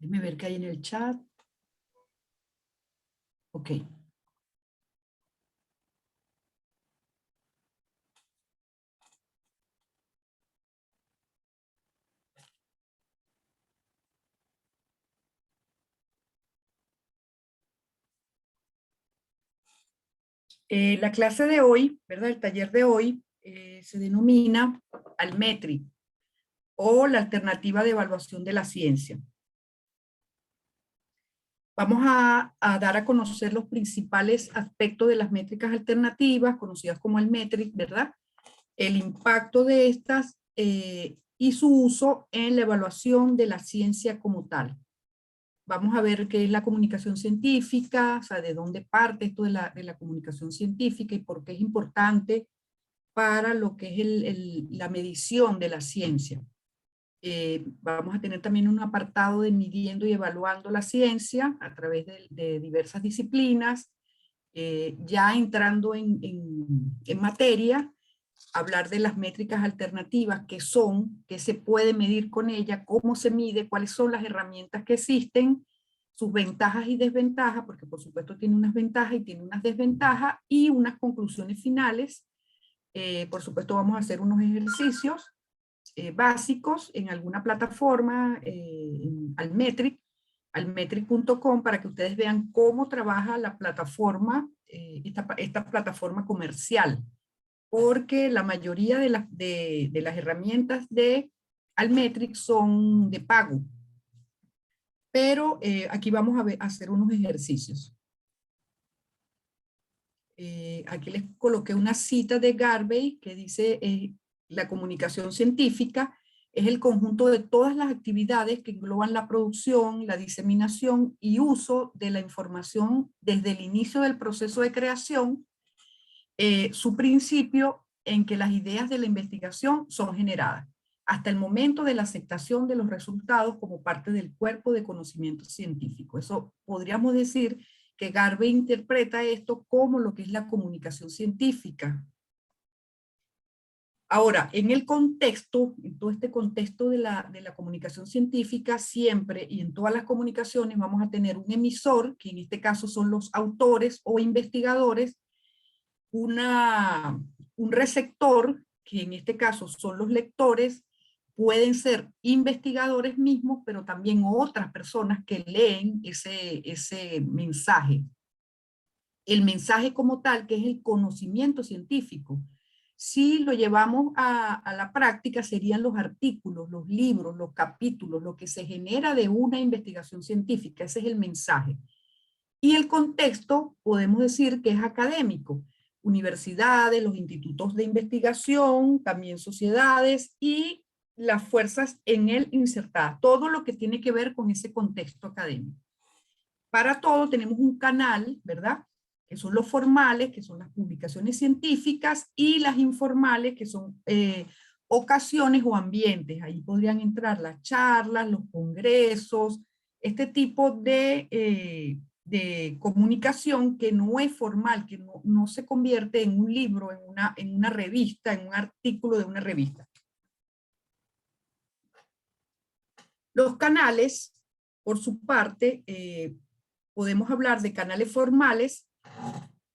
Déjeme ver qué hay en el chat. Ok. La clase de hoy, ¿verdad? El taller de hoy se denomina Almetri o la alternativa de evaluación de la ciencia. Vamos a dar a conocer los principales aspectos de las métricas alternativas, conocidas como Almetri, ¿verdad? El impacto de estas y su uso en la evaluación de la ciencia como tal. Vamos a ver qué es la comunicación científica, o sea, de dónde parte esto de la comunicación científica y por qué es importante para lo que es la medición de la ciencia. Vamos a tener también un apartado de midiendo y evaluando la ciencia a través de diversas disciplinas. Ya entrando en materia, hablar de las métricas alternativas, qué son, qué se puede medir con ella, cómo se mide, cuáles son las herramientas que existen, sus ventajas y desventajas, porque por supuesto tiene unas ventajas y tiene unas desventajas, y unas conclusiones finales. Por supuesto vamos a hacer unos ejercicios básicos en alguna plataforma, en almetric.com, para que ustedes vean cómo trabaja la plataforma, esta plataforma comercial, porque la mayoría de las herramientas de Almetric son de pago. Pero aquí vamos a hacer unos ejercicios. Aquí les coloqué una cita de Garvey que dice, la comunicación científica es el conjunto de todas las actividades que engloban la producción, la diseminación y uso de la información desde el inicio del proceso de creación, su principio en que las ideas de la investigación son generadas, hasta el momento de la aceptación de los resultados como parte del cuerpo de conocimiento científico. Eso podríamos decir que Garvey interpreta esto como lo que es la comunicación científica. Ahora, en el contexto, en todo este contexto de la comunicación científica, siempre y en todas las comunicaciones vamos a tener un emisor, que en este caso son los autores o investigadores, un receptor, que en este caso son los lectores, pueden ser investigadores mismos, pero también otras personas que leen ese mensaje. El mensaje como tal, que es el conocimiento científico. Si lo llevamos a la práctica, serían los artículos, los libros, los capítulos, lo que se genera de una investigación científica. Ese es el mensaje. Y el contexto, podemos decir que es académico. Universidades, los institutos de investigación, también sociedades y las fuerzas en él insertadas. Todo lo que tiene que ver con ese contexto académico. Para todo tenemos un canal, ¿verdad? Que son los formales, que son las publicaciones científicas, y las informales, que son ocasiones o ambientes. Ahí podrían entrar las charlas, los congresos, este tipo de comunicación que no es formal, que no se convierte en un libro, en una revista, en un artículo de una revista. Los canales, por su parte, podemos hablar de canales formales,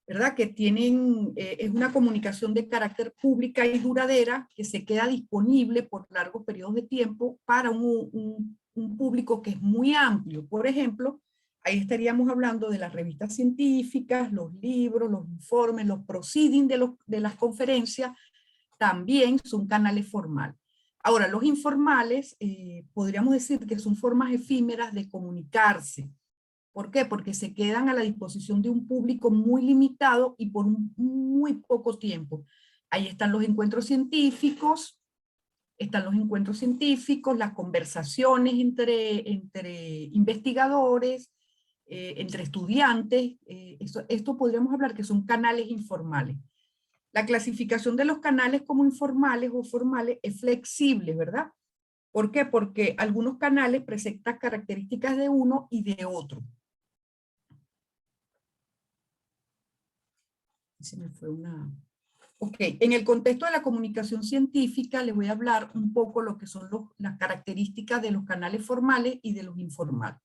¿verdad? Que tienen, es una comunicación de carácter pública y duradera que se queda disponible por largos periodos de tiempo para un público que es muy amplio. Por ejemplo, ahí estaríamos hablando de las revistas científicas, los libros, los informes, los proceedings de las conferencias, también son canales formales. Ahora, los informales, podríamos decir que son formas efímeras de comunicarse. ¿Por qué? Porque se quedan a la disposición de un público muy limitado y por muy poco tiempo. Ahí están los encuentros científicos, las conversaciones entre investigadores, entre estudiantes. Esto podríamos hablar que son canales informales. La clasificación de los canales como informales o formales es flexible, ¿verdad? ¿Por qué? Porque algunos canales presentan características de uno y de otro. Se me fue una... Ok, en el contexto de la comunicación científica les voy a hablar un poco lo que son las características de los canales formales y de los informales.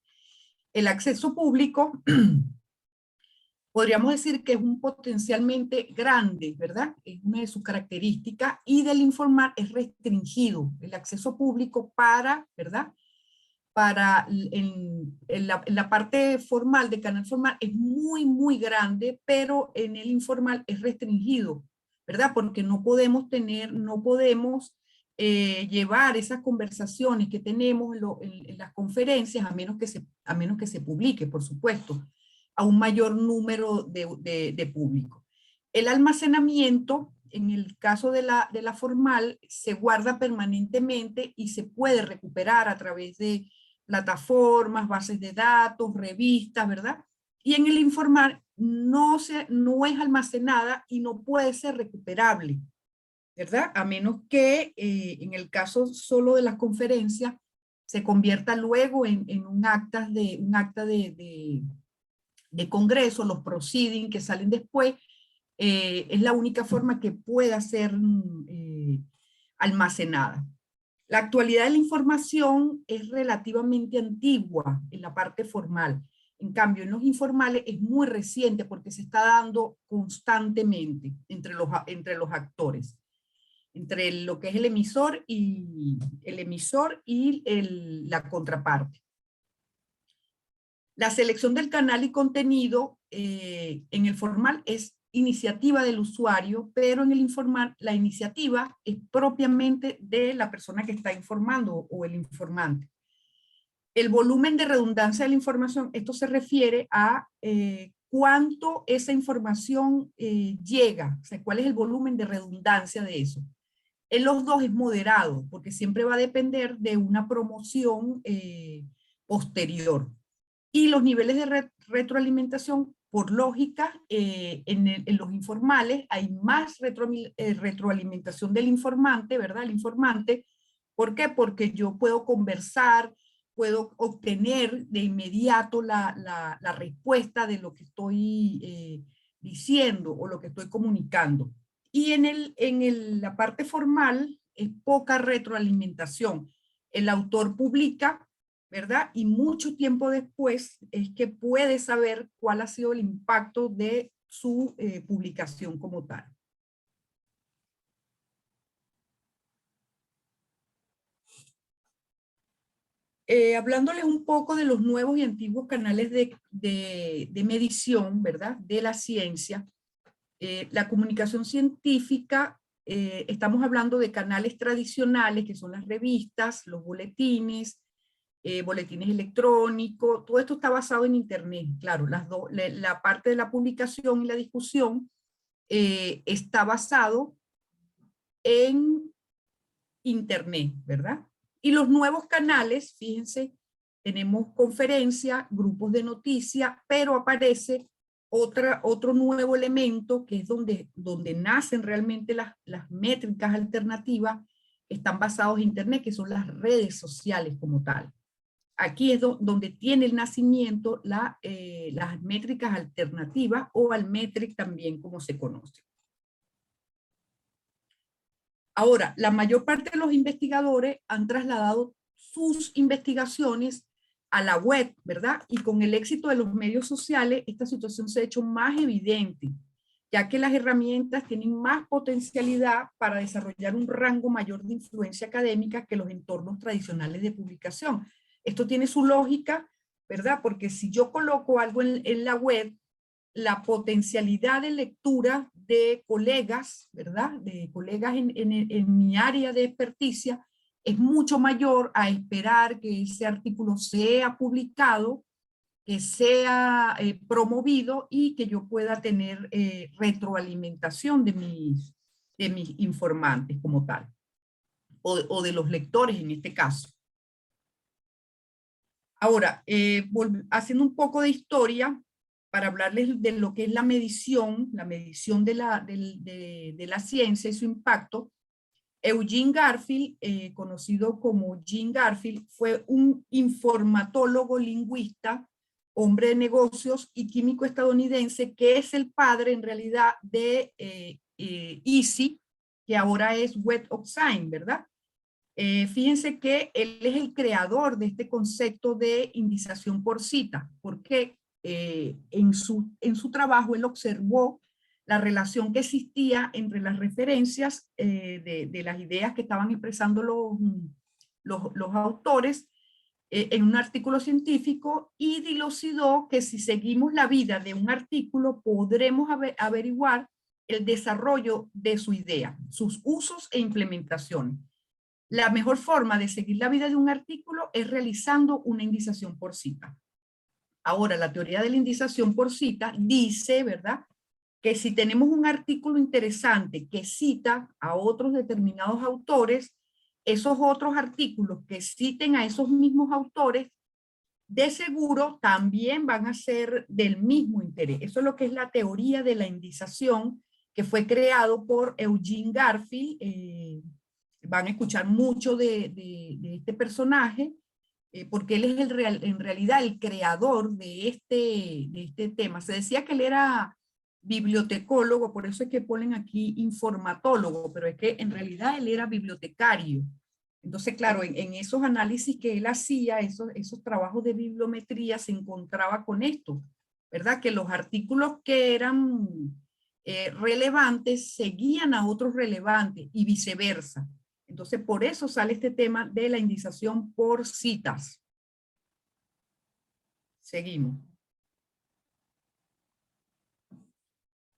El acceso público, podríamos decir que es un potencialmente grande, ¿verdad? Es una de sus características, y del informal es restringido. El acceso público para, ¿verdad? Para en la parte formal de canal formal es muy, muy grande, pero en el informal es restringido, ¿verdad? Porque no podemos llevar esas conversaciones que tenemos en las conferencias, a menos que se publique, por supuesto, a un mayor número de público. El almacenamiento, en el caso de la formal, se guarda permanentemente y se puede recuperar a través de plataformas, bases de datos, revistas, ¿verdad? Y en el informal no es almacenada y no puede ser recuperable, ¿verdad? A menos que en el caso solo de las conferencias se convierta luego en un acta de congreso, los proceedings que salen después, es la única forma que pueda ser almacenada. La actualidad de la información es relativamente antigua en la parte formal. En cambio, en los informales es muy reciente porque se está dando constantemente entre los actores, entre lo que es el emisor y la contraparte. La selección del canal y contenido en el formal es iniciativa del usuario, pero en el informal la iniciativa es propiamente de la persona que está informando o el informante. El volumen de redundancia de la información, esto se refiere a cuánto esa información llega, o sea, cuál es el volumen de redundancia de eso. En los dos es moderado, porque siempre va a depender de una promoción posterior. Y los niveles de retroalimentación, por lógica, en los informales hay más retroalimentación del informante, ¿verdad? El informante. ¿Por qué? Porque yo puedo conversar, puedo obtener de inmediato la respuesta de lo que estoy diciendo o lo que estoy comunicando. Y la parte formal es poca retroalimentación. El autor publica, ¿verdad? Y mucho tiempo después es que puede saber cuál ha sido el impacto de su publicación como tal. Hablándoles un poco de los nuevos y antiguos canales de medición, ¿verdad? De la ciencia. La comunicación científica, estamos hablando de canales tradicionales, que son las revistas, los boletines, boletines electrónicos, todo esto está basado en Internet. Claro, la parte de la publicación y la discusión está basado en Internet, ¿verdad? Y los nuevos canales, fíjense, tenemos conferencias, grupos de noticias, pero aparece otro nuevo elemento que es donde nacen realmente las métricas alternativas, están basados en Internet, que son las redes sociales como tal. Aquí es donde tiene el nacimiento las métricas alternativas o Altmetric también como se conoce. Ahora, la mayor parte de los investigadores han trasladado sus investigaciones a la web, ¿verdad? Y con el éxito de los medios sociales, esta situación se ha hecho más evidente, ya que las herramientas tienen más potencialidad para desarrollar un rango mayor de influencia académica que los entornos tradicionales de publicación. Esto tiene su lógica, ¿verdad? Porque si yo coloco algo en la web, la potencialidad de lectura de colegas, ¿verdad? De colegas en mi área de experticia es mucho mayor a esperar que ese artículo sea publicado, que sea promovido y que yo pueda tener retroalimentación de mis informantes como tal, o de los lectores en este caso. Ahora, haciendo un poco de historia, para hablarles de lo que es la medición de la ciencia y su impacto, Eugene Garfield, conocido como Jean Garfield, fue un informatólogo lingüista, hombre de negocios y químico estadounidense, que es el padre en realidad de Easy, que ahora es Wet Oxine, ¿verdad? Fíjense que él es el creador de este concepto de indización por cita, porque en su trabajo él observó la relación que existía entre las referencias de las ideas que estaban expresando los autores en un artículo científico, y dilucidó que si seguimos la vida de un artículo podremos averiguar el desarrollo de su idea, sus usos e implementaciones. La mejor forma de seguir la vida de un artículo es realizando una indización por cita. Ahora, la teoría de la indización por cita dice, ¿verdad?, que si tenemos un artículo interesante que cita a otros determinados autores, esos otros artículos que citen a esos mismos autores, de seguro también van a ser del mismo interés. Eso es lo que es la teoría de la indización, que fue creado por Eugene Garfield. Van a escuchar mucho de este personaje, porque él es en realidad el creador de este tema. Se decía que él era bibliotecólogo, por eso es que ponen aquí informatólogo, pero es que en realidad él era bibliotecario. Entonces, claro, en esos análisis que él hacía, esos trabajos de bibliometría, se encontraba con esto, ¿verdad? Que los artículos que eran relevantes seguían a otros relevantes y viceversa. Entonces, por eso sale este tema de la indización por citas. Seguimos.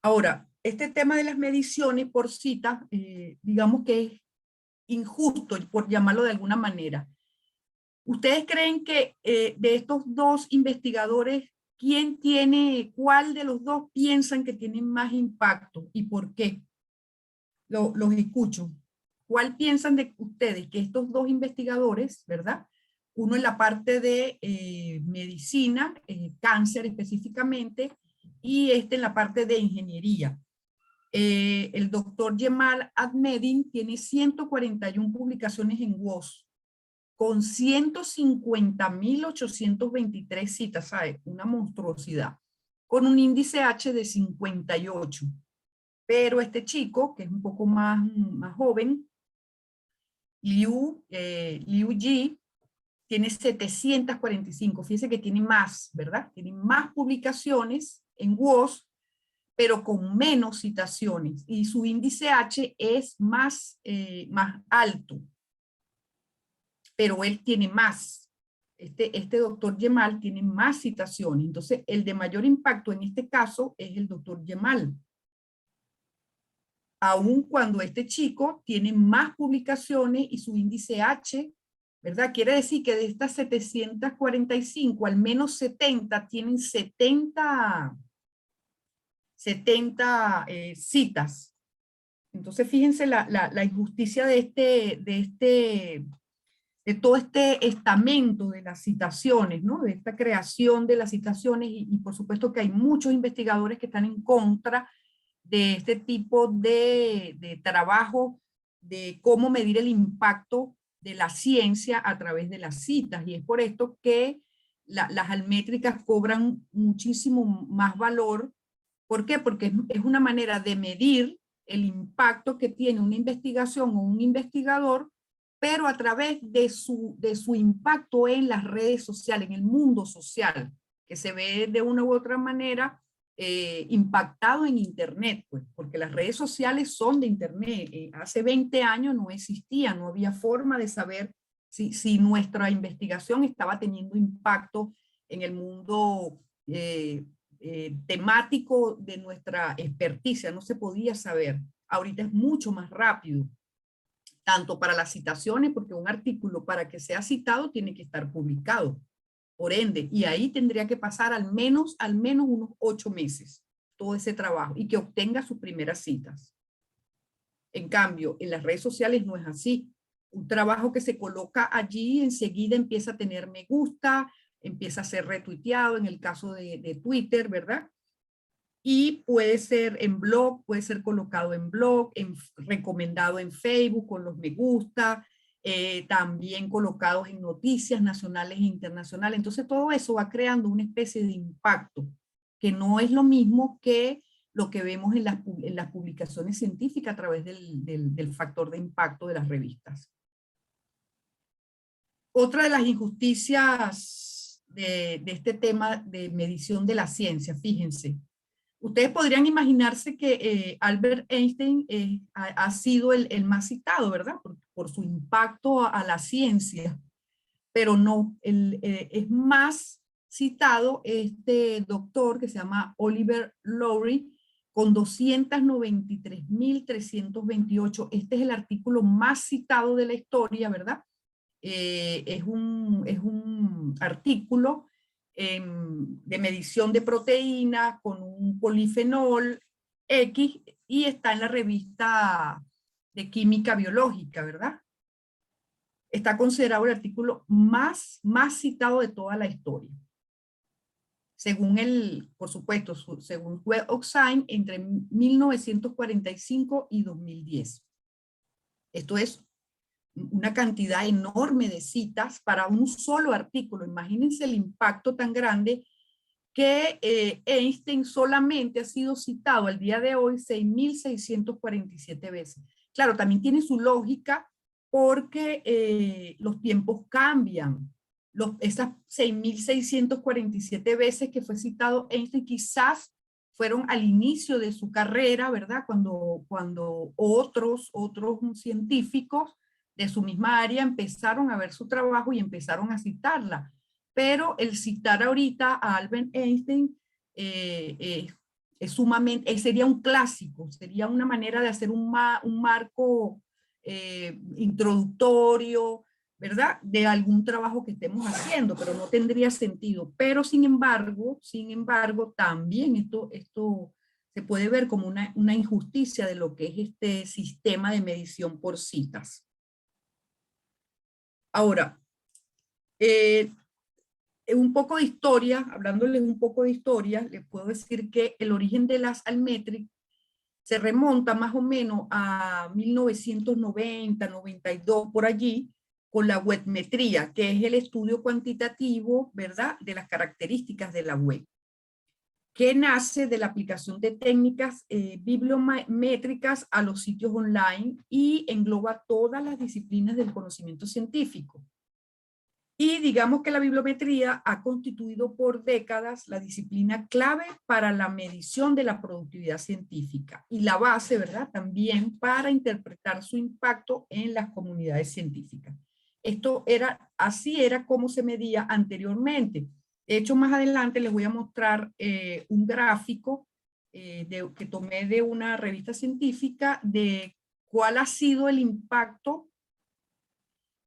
Ahora, este tema de las mediciones por citas, digamos que es injusto, por llamarlo de alguna manera. ¿Ustedes creen que de estos dos investigadores, cuál de los dos piensan que tienen más impacto y por qué? Los escucho. ¿Cuál piensan de ustedes que estos dos investigadores, ¿verdad? Uno en la parte de medicina, cáncer específicamente, y este en la parte de ingeniería. El doctor Yemal Ahmedin tiene 141 publicaciones en WOS, con 150.823 citas, ¿sabes? Una monstruosidad, con un índice H de 58. Pero este chico, que es un poco más joven, Liu Ji, tiene 745. Fíjense que tiene más, ¿verdad? Tiene más publicaciones en WOS, pero con menos citaciones. Y su índice H es más alto, pero él tiene más. Este doctor Yemal tiene más citaciones. Entonces, el de mayor impacto en este caso es el doctor Yemal. Aun cuando este chico tiene más publicaciones y su índice H, ¿verdad? Quiere decir que de estas 745, al menos 70 tienen 70 citas. Entonces, fíjense la injusticia de todo este estamento de las citaciones, ¿no? De esta creación de las citaciones, y por supuesto que hay muchos investigadores que están en contra de este tipo de trabajo, de cómo medir el impacto de la ciencia a través de las citas, y es por esto que las almétricas cobran muchísimo más valor. ¿Por qué? Porque es una manera de medir el impacto que tiene una investigación o un investigador, pero a través de su impacto en las redes sociales, en el mundo social, que se ve de una u otra manera impactado en Internet, pues, porque las redes sociales son de Internet. Hace 20 años no existía, no había forma de saber si nuestra investigación estaba teniendo impacto en el mundo temático de nuestra experticia, no se podía saber. Ahorita es mucho más rápido, tanto para las citaciones, porque un artículo para que sea citado tiene que estar publicado, por ende, y ahí tendría que pasar al menos unos 8 meses, todo ese trabajo, y que obtenga sus primeras citas. En cambio, en las redes sociales no es así. Un trabajo que se coloca allí enseguida empieza a tener me gusta, empieza a ser retuiteado, en el caso de Twitter, ¿verdad? Y puede ser en blog, puede ser colocado en blog, recomendado en Facebook con los me gusta, también colocados en noticias nacionales e internacionales. Entonces todo eso va creando una especie de impacto, que no es lo mismo que lo que vemos en las publicaciones científicas a través del factor de impacto de las revistas. Otra de las injusticias de este tema de medición de la ciencia, fíjense, ustedes podrían imaginarse que Albert Einstein ha sido el más citado, ¿verdad? Por su impacto a la ciencia, pero no, es más citado este doctor que se llama Oliver Lowry, con 293.328. Este es el artículo más citado de la historia, ¿verdad? Es un artículo de medición de proteínas con un polifenol X y está en la revista de química biológica, ¿verdad? Está considerado el artículo más citado de toda la historia. Según por supuesto, según Web of Science, entre 1945 y 2010. Esto es una cantidad enorme de citas para un solo artículo. Imagínense el impacto tan grande que Einstein solamente ha sido citado al día de hoy 6.647 veces. Claro, también tiene su lógica porque los tiempos cambian. Esas 6.647 veces que fue citado Einstein quizás fueron al inicio de su carrera, ¿verdad? Cuando otros científicos de su misma área empezaron a ver su trabajo y empezaron a citarla. Pero el citar ahorita a Albert Einstein es sumamente, sería un clásico, sería una manera de hacer un marco introductorio, ¿verdad? De algún trabajo que estemos haciendo, pero no tendría sentido. Pero sin embargo, también esto se puede ver como una injusticia de lo que es este sistema de medición por citas. Ahora, un poco de historia, hablándoles un poco de historia, les puedo decir que el origen de las Almetric se remonta más o menos a 1990, 92, por allí, con la webmetría, que es el estudio cuantitativo, ¿verdad?, de las características de la web, que nace de la aplicación de técnicas bibliométricas a los sitios online y engloba todas las disciplinas del conocimiento científico. Y digamos que la bibliometría ha constituido por décadas la disciplina clave para la medición de la productividad científica y la base, ¿verdad?, también para interpretar su impacto en las comunidades científicas. Así era como se medía anteriormente. De hecho, más adelante les voy a mostrar un gráfico que tomé de una revista científica de cuál ha sido el impacto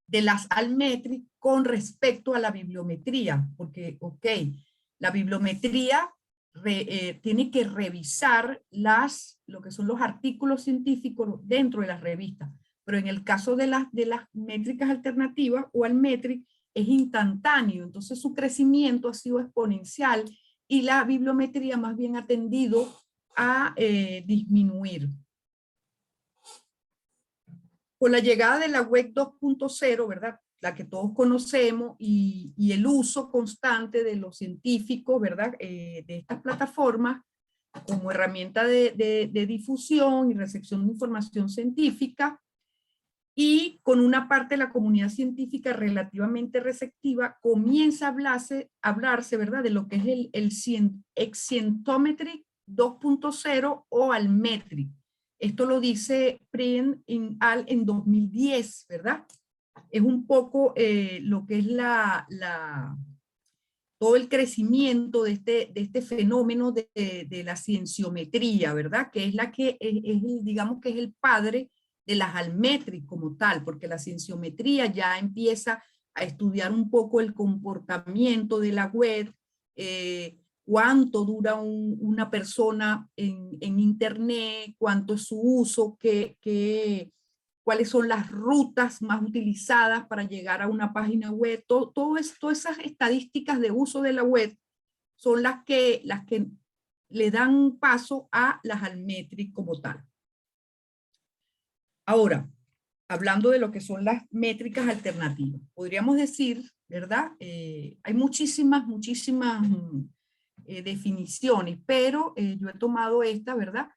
de las Almetric con respecto a la bibliometría, porque, ok, la bibliometría tiene que revisar lo que son los artículos científicos dentro de las revistas, pero en el caso de las métricas alternativas o Almetric es instantáneo, entonces su crecimiento ha sido exponencial y la bibliometría más bien ha tendido a disminuir. Con la llegada de la web 2.0, ¿verdad?, la que todos conocemos, y el uso constante de los científicos, ¿verdad?, de estas plataformas como herramienta de difusión y recepción de información científica, y con una parte de la comunidad científica relativamente receptiva, comienza a hablarse, ¿verdad?, de lo que es el Scientometric 2.0 o Almetric. Esto lo dice Prien al en 2010, ¿verdad? Es un poco lo que es todo el crecimiento de este fenómeno de la cienciometría, ¿verdad? Que es digamos que es el padre de las Almetric como tal, porque la cienciometría ya empieza a estudiar un poco el comportamiento de la web, cuánto dura una persona en internet, cuánto es su uso, cuáles son las rutas más utilizadas para llegar a una página web. Todas esas estadísticas de uso de la web son las que le dan paso a las Almetric como tal. Ahora, hablando de lo que son las métricas alternativas, podríamos decir, ¿verdad? Hay muchísimas definiciones, pero yo he tomado esta, ¿verdad?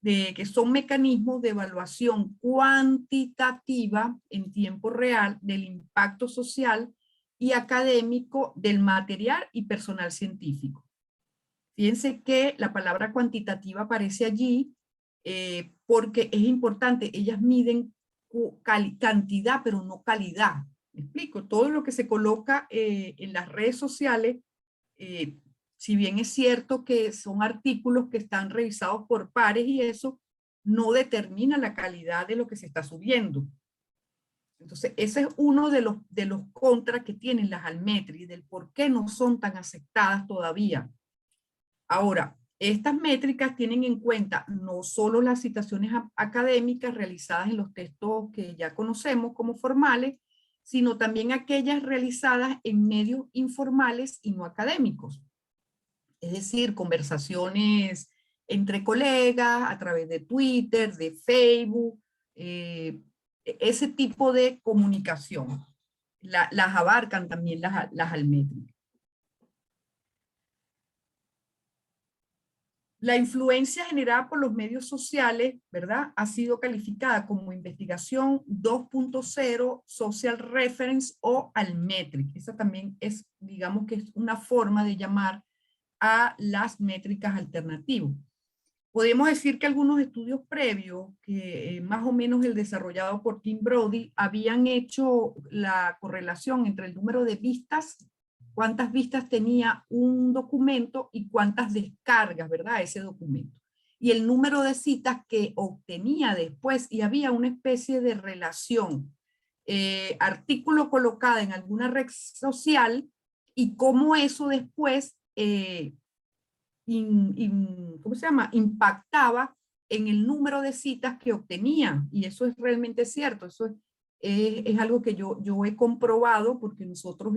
De que son mecanismos de evaluación cuantitativa en tiempo real del impacto social y académico del material y personal científico. Fíjense que la palabra cuantitativa aparece allí porque es importante, ellas miden cantidad, pero no calidad. ¿Me explico? Todo lo que se coloca en las redes sociales, eh, si bien es cierto que son artículos que están revisados por pares y eso, no determina la calidad de lo que se está subiendo. Entonces, ese es uno de los contras que tienen las Almetri, del por qué no son tan aceptadas todavía. Ahora, estas métricas tienen en cuenta no solo las citaciones académicas realizadas en los textos que ya conocemos como formales, sino también aquellas realizadas en medios informales y no académicos. Es decir, conversaciones entre colegas, a través de Twitter, de Facebook, ese tipo de comunicación. Las abarcan también las Almetri. La influencia generada por los medios sociales, ¿verdad? Ha sido calificada como investigación 2.0, social reference o Almetric. Esa también es, digamos que es una forma de llamar a las métricas alternativas. Podemos decir que algunos estudios previos, que más o menos el desarrollado por Tim Brody, habían hecho la correlación entre el número de vistas, cuántas vistas tenía un documento y cuántas descargas, ¿verdad? Ese documento. Y el número de citas que obtenía después, y había una especie de relación. Artículo colocado en alguna red social y cómo eso después ¿cómo se llama? Impactaba en el número de citas que obtenía. Y eso es realmente cierto. Eso es algo que yo he comprobado porque nosotros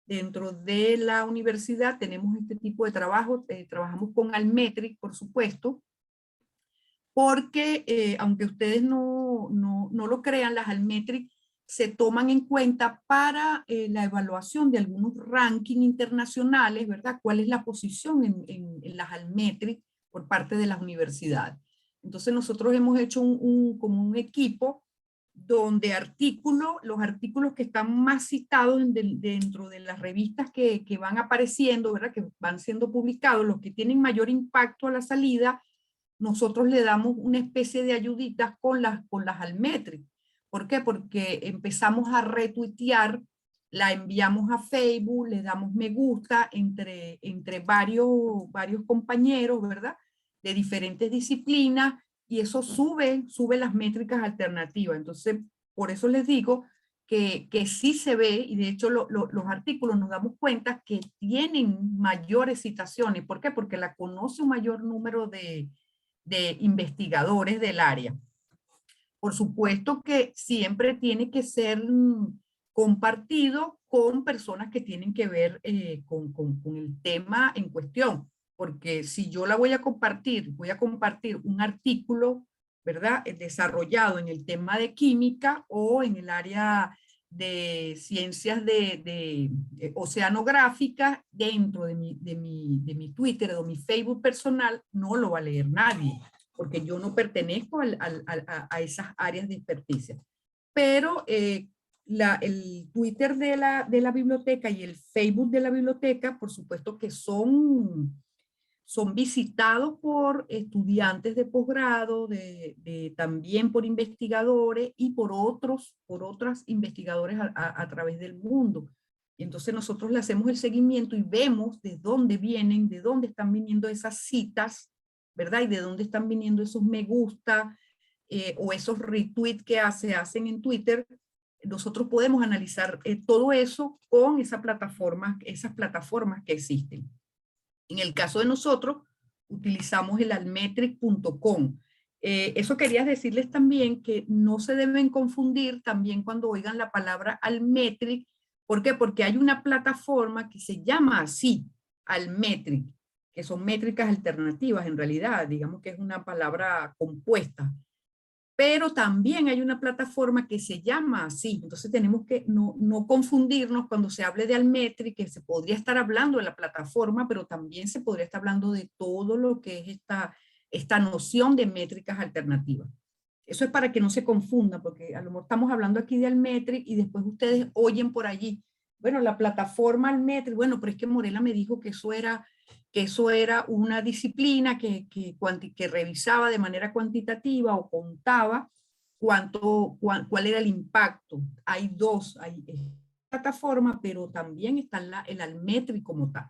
dentro de la universidad tenemos este tipo de trabajo. Trabajamos con Almetric, por supuesto, porque aunque ustedes no lo crean, las Almetric se toman en cuenta para la evaluación de algunos rankings internacionales, ¿verdad? ¿Cuál es la posición en las Almetric por parte de las universidades? Entonces nosotros hemos hecho como un equipo donde los artículos que están más citados dentro de las revistas que van apareciendo, ¿verdad? Que van siendo publicados, los que tienen mayor impacto a la salida, nosotros le damos una especie de ayuditas con las Almetric. ¿Por qué? Porque empezamos a retuitear, la enviamos a Facebook, le damos me gusta entre varios compañeros, ¿verdad? De diferentes disciplinas, y eso sube las métricas alternativas. Entonces, por eso les digo que sí se ve, y de hecho los artículos nos damos cuenta que tienen mayores citaciones. ¿Por qué? Porque la conoce un mayor número de investigadores del área. Por supuesto que siempre tiene que ser compartido con personas que tienen que ver con el tema en cuestión, porque si yo voy a compartir un artículo, ¿verdad? Desarrollado en el tema de química o en el área de ciencias de oceanográficas dentro de mi Twitter o mi Facebook personal, no lo va a leer nadie, porque yo no pertenezco a esas áreas de experticia. Pero el Twitter de la biblioteca y el Facebook de la biblioteca, por supuesto que son visitados por estudiantes de posgrado, también por investigadores y por otras investigadores a través del mundo. Y entonces nosotros le hacemos el seguimiento y vemos de dónde vienen, de dónde están viniendo esas citas, ¿verdad? Y de dónde están viniendo esos me gusta o esos retweets que hacen en Twitter. Nosotros podemos analizar todo eso con esas plataformas que existen. En el caso de nosotros, utilizamos el almetric.com. Eso quería decirles también que no se deben confundir también cuando oigan la palabra Almetric. ¿Por qué? Porque hay una plataforma que se llama así, Almetric, que son métricas alternativas en realidad, digamos que es una palabra compuesta. pero también hay una plataforma que se llama así. Entonces tenemos que no confundirnos cuando se hable de Altmetric, que se podría estar hablando de la plataforma, pero también se podría estar hablando de todo lo que es esta noción de métricas alternativas. Eso es para que no se confunda, porque a lo mejor estamos hablando aquí de Altmetric y después ustedes oyen por allí, bueno, la plataforma Altmetric, bueno, pero es que Morela me dijo que eso era una disciplina que revisaba de manera cuantitativa o contaba cuál era el impacto. Hay dos, hay plataforma, pero también está el Altmetric como tal.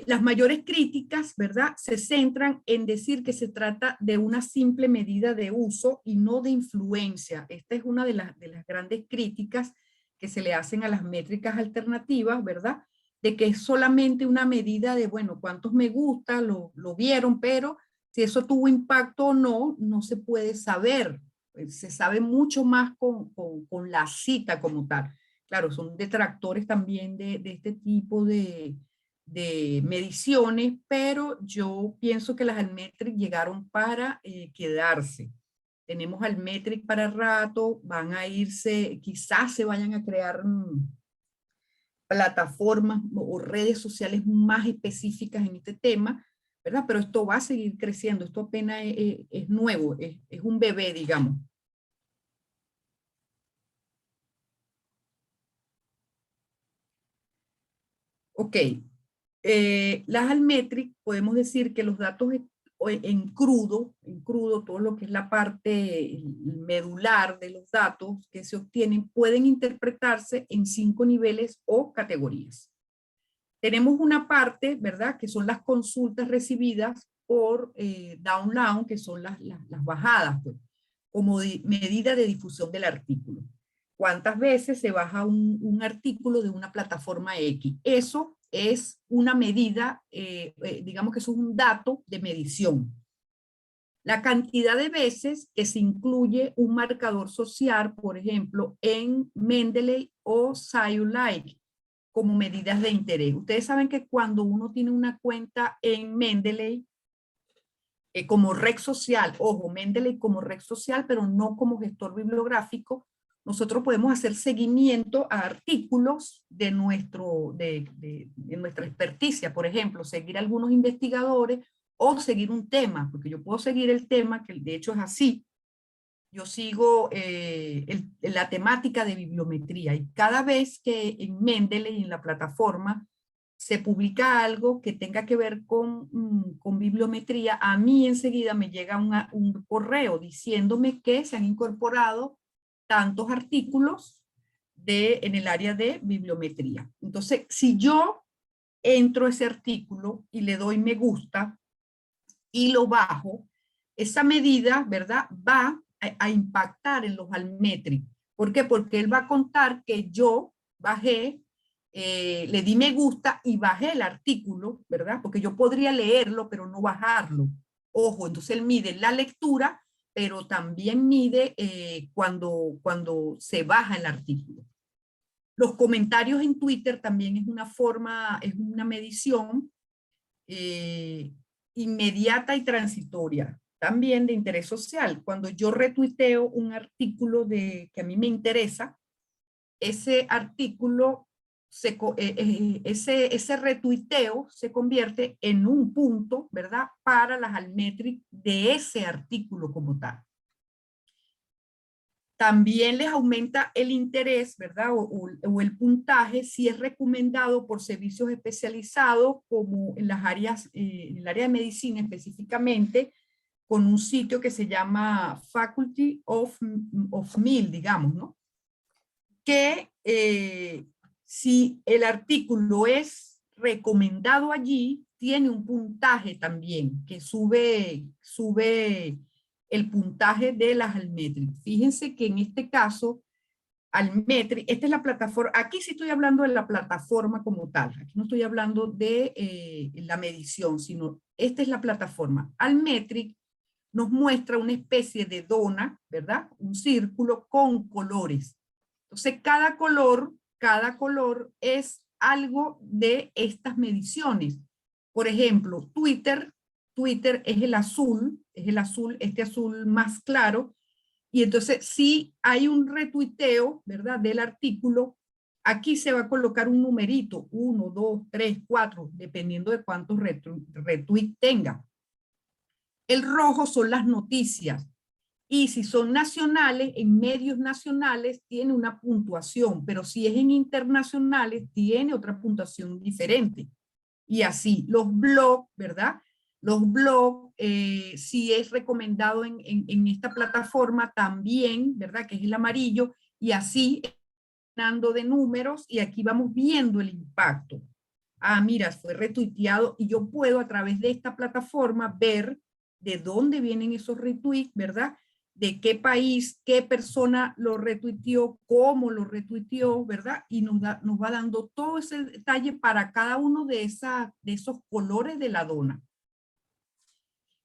Las mayores críticas, ¿verdad?, se centran en decir que se trata de una simple medida de uso y no de influencia. Esta es una de las grandes críticas que se le hacen a las métricas alternativas, ¿verdad?, de que es solamente una medida de, bueno, cuántos me gusta, lo vieron, pero si eso tuvo impacto o no, no se puede saber. Se sabe mucho más con la cita como tal. Claro, son detractores también de este tipo de mediciones, pero yo pienso que las Altmetric llegaron para quedarse. Tenemos Altmetric para rato, van a irse, quizás se vayan a crear plataformas o redes sociales más específicas en este tema, ¿verdad? Pero esto va a seguir creciendo, esto apenas es nuevo, es un bebé, digamos. Ok, las Altmetric, podemos decir que los datos en crudo, todo lo que es la parte medular de los datos que se obtienen, pueden interpretarse en 5 niveles o categorías. Tenemos una parte, ¿verdad?, que son las consultas recibidas por download, que son las bajadas, pues, como medida de difusión del artículo. ¿Cuántas veces se baja un artículo de una plataforma X? Eso es una medida, digamos que eso es un dato de medición. La cantidad de veces que se incluye un marcador social, por ejemplo, en Mendeley o SciUlike, como medidas de interés. Ustedes saben que cuando uno tiene una cuenta en Mendeley, como red social, ojo, Mendeley como red social, pero no como gestor bibliográfico, nosotros podemos hacer seguimiento a artículos de nuestra experticia, por ejemplo, seguir algunos investigadores o seguir un tema, porque yo puedo seguir el tema, que de hecho es así. Yo sigo la temática de bibliometría y cada vez que en Mendeley, en la plataforma, se publica algo que tenga que ver con bibliometría, a mí enseguida me llega un correo diciéndome que se han incorporado tantos artículos en el área de bibliometría. Entonces, si yo entro a ese artículo y le doy me gusta y lo bajo, esa medida, ¿verdad?, va a impactar en los Altmetric. ¿Por qué? Porque él va a contar que yo bajé, le di me gusta y bajé el artículo, ¿verdad? Porque yo podría leerlo, pero no bajarlo. Ojo, entonces él mide la lectura, pero también mide cuando se baja el artículo. Los comentarios en Twitter también es una forma, es una medición inmediata y transitoria, también de interés social. Cuando yo retuiteo un artículo que a mí me interesa, ese artículo, ese retuiteo se convierte en un punto, ¿verdad?, para las Altmetric de ese artículo como tal. También les aumenta el interés, ¿verdad? O el puntaje si es recomendado por servicios especializados como en las áreas, en el área de medicina específicamente, con un sitio que se llama Faculty of Mill, digamos, ¿no? Que si el artículo es recomendado allí, tiene un puntaje también, que sube el puntaje de las Altmetric. Fíjense que en este caso, Altmetric, esta es la plataforma, aquí sí estoy hablando de la plataforma como tal, aquí no estoy hablando de la medición, sino esta es la plataforma. Altmetric nos muestra una especie de dona, ¿verdad? Un círculo con colores. Entonces, cada color es algo de estas mediciones. Por ejemplo, Twitter Twitter es el azul, este azul más claro, y entonces si hay un retuiteo, ¿verdad?, del artículo, aquí se va a colocar un numerito, 1, 2, 3, 4, dependiendo de cuántos retweets tenga. El rojo son las noticias. Y si son nacionales, en medios nacionales tiene una puntuación, pero si es en internacionales tiene otra puntuación diferente. Y así, los blogs, ¿verdad? Los blogs, si es recomendado en esta plataforma también, ¿verdad? Que es el amarillo, y así, dando de números, y aquí vamos viendo el impacto. Ah, mira, fue retuiteado, y yo puedo a través de esta plataforma ver de dónde vienen esos retweets, ¿verdad? De qué país, qué persona lo retuiteó, cómo lo retuiteó, ¿verdad? Y nos va dando todo ese detalle para cada uno de esos colores de la dona.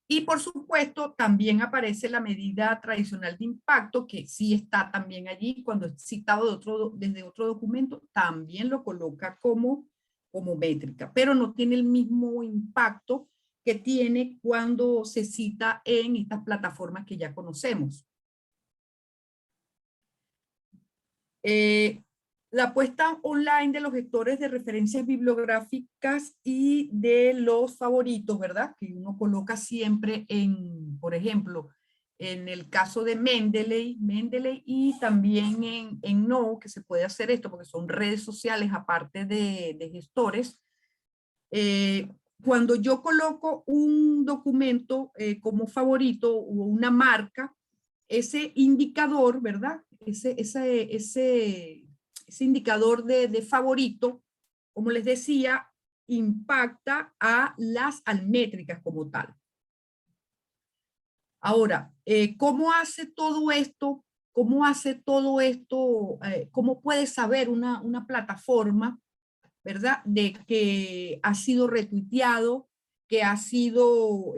Y por supuesto, también aparece la medida tradicional de impacto, que sí está también allí, cuando es citado desde otro documento, también lo coloca como métrica, pero no tiene el mismo impacto que tiene cuando se cita en estas plataformas que ya conocemos. La puesta online de los gestores de referencias bibliográficas y de los favoritos, ¿verdad? Que uno coloca siempre en, por ejemplo, en el caso de Mendeley y también en No, que se puede hacer esto porque son redes sociales aparte de gestores. Cuando yo coloco un documento como favorito o una marca, ese indicador, ¿verdad? Ese indicador de favorito, como les decía, impacta a las almétricas como tal. Ahora, ¿cómo hace todo esto? ¿Cómo hace todo esto? ¿Cómo puede saber una plataforma, ¿verdad?, de que ha sido retuiteado, que ha sido,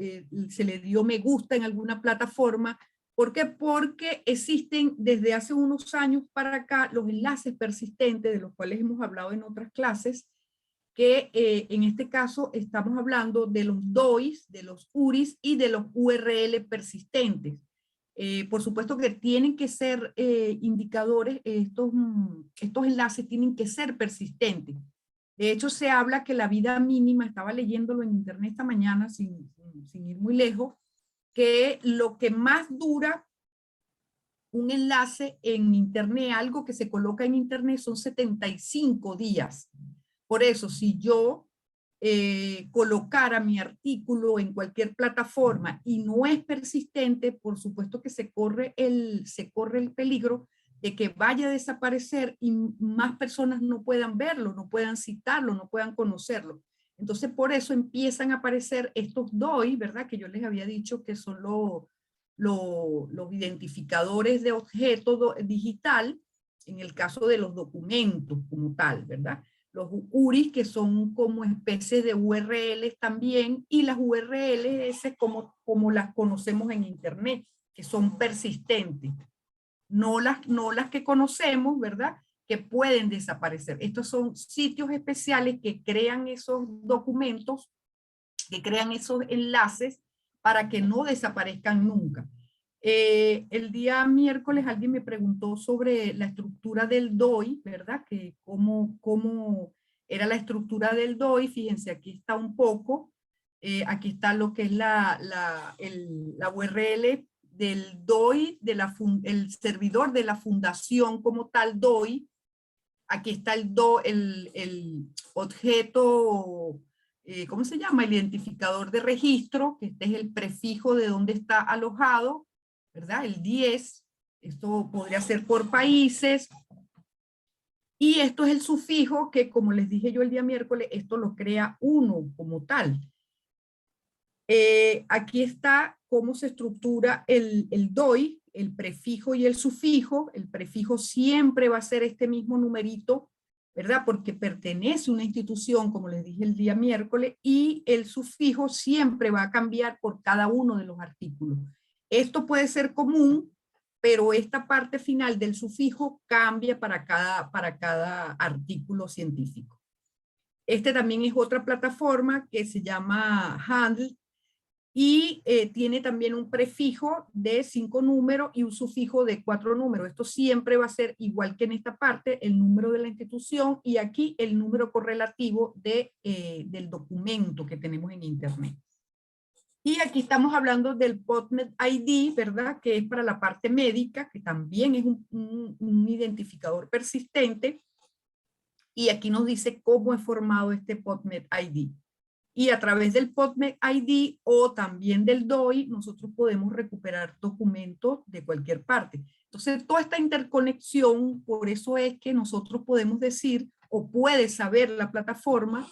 se le dio me gusta en alguna plataforma? ¿Por qué? Porque existen desde hace unos años para acá los enlaces persistentes, de los cuales hemos hablado en otras clases, que en este caso estamos hablando de los DOIs, de los URIs y de los URL persistentes. Por supuesto que tienen que ser indicadores, estos enlaces tienen que ser persistentes. De hecho, se habla que la vida mínima, estaba leyéndolo en internet esta mañana sin ir muy lejos, que lo que más dura un enlace en internet, algo que se coloca en internet, son 75 días. Por eso, si yo colocara mi artículo en cualquier plataforma y no es persistente, por supuesto que se corre el peligro de que vaya a desaparecer y más personas no puedan verlo, no puedan citarlo, no puedan conocerlo. Entonces, por eso empiezan a aparecer estos DOI, ¿verdad? Que yo les había dicho que son los identificadores de objeto digital, en el caso de los documentos como tal, ¿verdad? Los URIs, que son como especies de URLs también, y las URLs como las conocemos en Internet, que son persistentes. No las que conocemos, ¿verdad?, que pueden desaparecer. Estos son sitios especiales que crean esos documentos, que crean esos enlaces para que no desaparezcan nunca. El día miércoles alguien me preguntó sobre la estructura del DOI, ¿verdad? Que cómo era la estructura del DOI. Fíjense, aquí está un poco. Aquí está lo que es la URL del DOI, el servidor de la fundación como tal DOI. Aquí está el objeto, ¿cómo se llama? El identificador de registro, que este es el prefijo de dónde está alojado, ¿verdad? El 10, esto podría ser por países. Y esto es el sufijo que, como les dije yo el día miércoles, esto lo crea uno como tal. Aquí está cómo se estructura el DOI, el prefijo y el sufijo. El prefijo siempre va a ser este mismo numerito, ¿verdad? Porque pertenece a una institución, como les dije el día miércoles, y el sufijo siempre va a cambiar por cada uno de los artículos. Esto puede ser común, pero esta parte final del sufijo cambia para cada artículo científico. Este también es otra plataforma que se llama Handle, y tiene también un prefijo de 5 números y un sufijo de 4 números. Esto siempre va a ser igual que en esta parte, el número de la institución y aquí el número correlativo del documento que tenemos en Internet. Y aquí estamos hablando del PubMed ID, ¿verdad? Que es para la parte médica, que también es un identificador persistente. Y aquí nos dice cómo es formado este PubMed ID. Y a través del PubMed ID o también del DOI, nosotros podemos recuperar documentos de cualquier parte. Entonces, toda esta interconexión, por eso es que nosotros podemos decir, o puede saber la plataforma,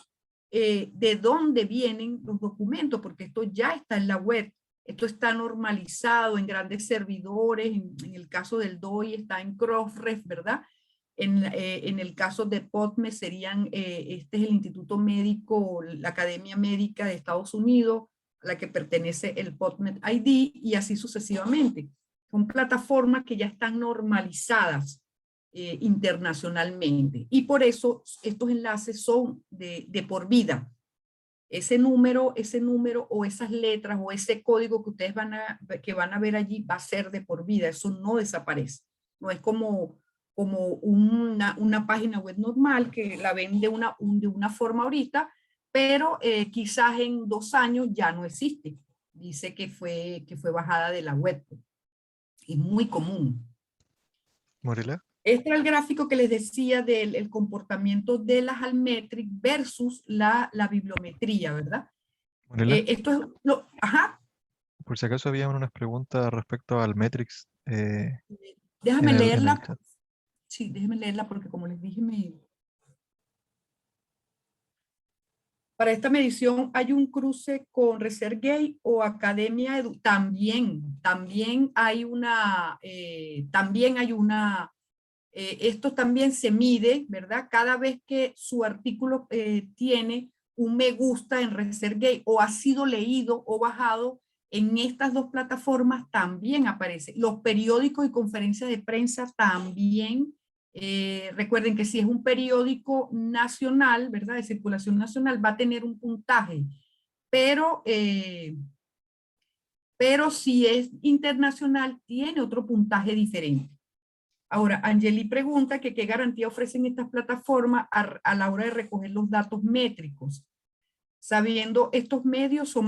de dónde vienen los documentos, porque esto ya está en la web. Esto está normalizado en grandes servidores, en el caso del DOI está en Crossref, ¿verdad? En el caso de PubMed serían, este es el Instituto Médico, la Academia Médica de Estados Unidos, a la que pertenece el PubMed ID, y así sucesivamente. Son plataformas que ya están normalizadas internacionalmente, y por eso estos enlaces son de por vida. Ese número o esas letras o ese código que ustedes van a ver allí va a ser de por vida, eso no desaparece. No es como una página web normal que la ven de una forma ahorita, pero quizás en 2 años ya no existe. Dice que fue bajada de la web. Es muy común. Morela, Este era el gráfico que les decía del el comportamiento de las Altmetric versus la bibliometría, ¿verdad? Morela, Esto es ajá, por si acaso había unas preguntas respecto al Metrix déjame en el leerla. chat. Sí, déjeme leerla porque como les dije, para esta medición hay un cruce con ResearchGate o Academia Edu. También hay una, esto también se mide, ¿verdad? Cada vez que su artículo tiene un me gusta en ResearchGate o ha sido leído o bajado en estas dos plataformas, también aparece. Los periódicos y conferencias de prensa también. Recuerden que si es un periódico nacional, ¿verdad? De circulación nacional, va a tener un puntaje, pero, pero si es internacional, tiene otro puntaje diferente. Ahora, Angeli pregunta que qué garantía ofrecen estas plataformas a la hora de recoger los datos métricos. Sabiendo estos medios son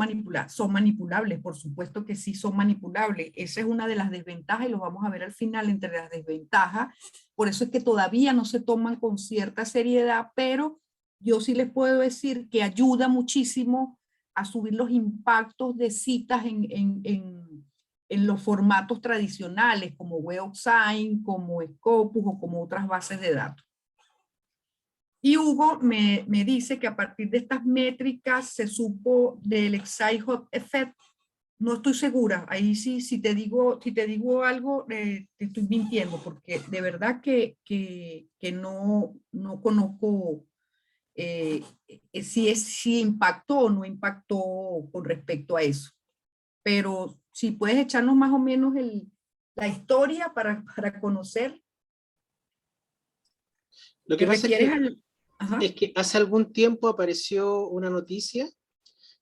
manipulables, por supuesto que sí son manipulables. Esa es una de las desventajas y lo vamos a ver al final entre las desventajas. Por eso es que todavía no se toman con cierta seriedad, pero yo sí les puedo decir que ayuda muchísimo a subir los impactos de citas en los formatos tradicionales como WebSign, como Scopus o como otras bases de datos. Y Hugo me dice que a partir de estas métricas se supo del Excite-Hot Effect. No estoy segura. Ahí sí, si te digo algo, te estoy mintiendo, porque de verdad que no conozco si impactó o no impactó con respecto a eso. Pero si puedes echarnos más o menos la historia para conocer. Lo que pasa ¿Requieres al... Ajá. es que hace algún tiempo apareció una noticia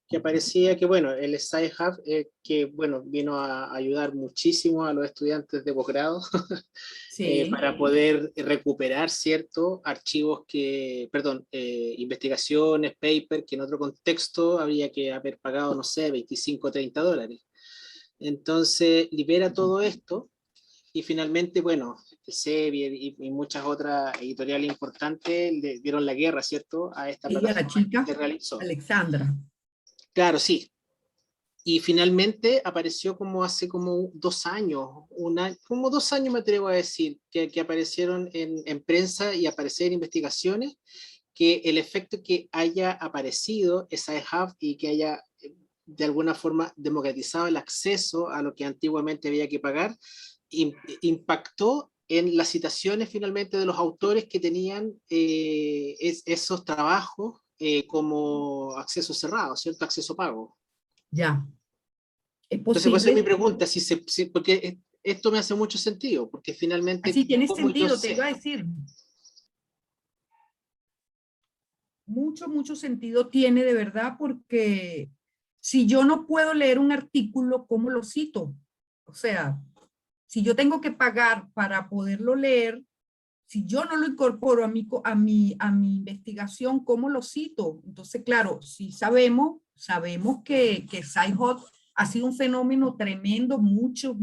que aparecía que, bueno, el Sci Hub, que, bueno, vino a ayudar muchísimo a los estudiantes de posgrado Sí. para poder recuperar ciertos archivos investigaciones, papers, que en otro contexto habría que haber pagado, no sé, 25 o 30 dólares. Entonces, libera todo esto. Y finalmente, bueno, Elsevier y muchas otras editoriales importantes le dieron la guerra, ¿cierto?, a esta Ella, la plataforma que chica, se realizó. Alexandra. Claro, sí. Y finalmente apareció como hace como 2 años, como 2 años me atrevo a decir, que aparecieron en prensa y aparecer en investigaciones, que el efecto que haya aparecido esa hub y que haya de alguna forma democratizado el acceso a lo que antiguamente había que pagar, impactó en las citaciones finalmente de los autores que tenían esos trabajos como acceso cerrado, ¿cierto? Acceso pago. Ya. Es Entonces, por eso es mi posible. pregunta, porque esto me hace mucho sentido, porque finalmente, Así tiene como yo sentido, te iba sé, a decir. Mucho sentido tiene de verdad porque Si yo no puedo leer un artículo, ¿cómo lo cito? O sea, si yo tengo que pagar para poderlo leer, si yo no lo incorporo a mi investigación, ¿cómo lo cito? Entonces, claro, sí sabemos que SciHot ha sido un fenómeno tremendo. Muchos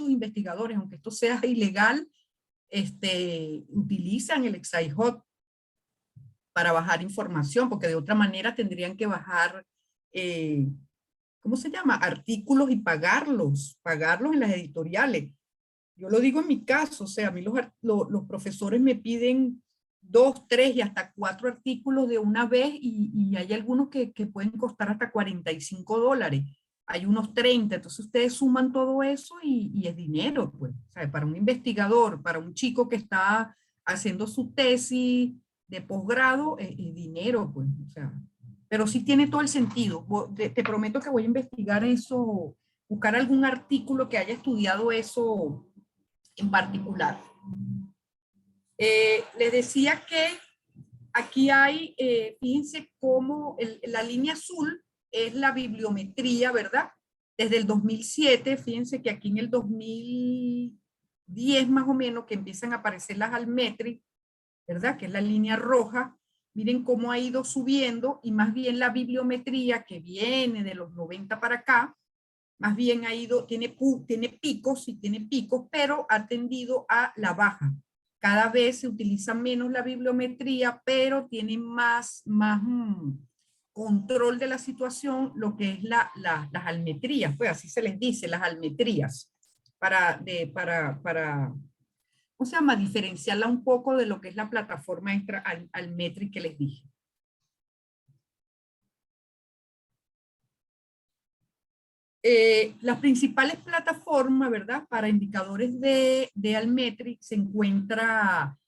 investigadores, aunque esto sea ilegal, utilizan el SciHot para bajar información, porque de otra manera tendrían que bajar, eh, ¿cómo se llama? Artículos y pagarlos en las editoriales. Yo lo digo en mi caso, o sea, a mí los profesores me piden 2, 3 y hasta 4 artículos de una vez y hay algunos que pueden costar hasta $45. Hay unos 30, entonces ustedes suman todo eso y es dinero, pues. O sea, para un investigador, para un chico que está haciendo su tesis de posgrado, es dinero, pues. O sea, pero sí tiene todo el sentido. Te prometo que voy a investigar eso, buscar algún artículo que haya estudiado eso en particular. Les decía que aquí hay, fíjense cómo la línea azul es la bibliometría, ¿verdad? Desde el 2007, fíjense que aquí en el 2010 más o menos que empiezan a aparecer las Altmetric, ¿verdad? Que es la línea roja. Miren cómo ha ido subiendo y más bien la bibliometría que viene de los 90 para acá, más bien ha ido, tiene picos, pero ha tendido a la baja. Cada vez se utiliza menos la bibliometría, pero tiene más control de la situación lo que es las almetrías, pues así se les dice, las almetrías, para ¿cómo se llama? Diferenciarla un poco de lo que es la plataforma extra Altmetric que les dije. Las principales plataformas, ¿verdad? Para indicadores de Altmetric se encuentra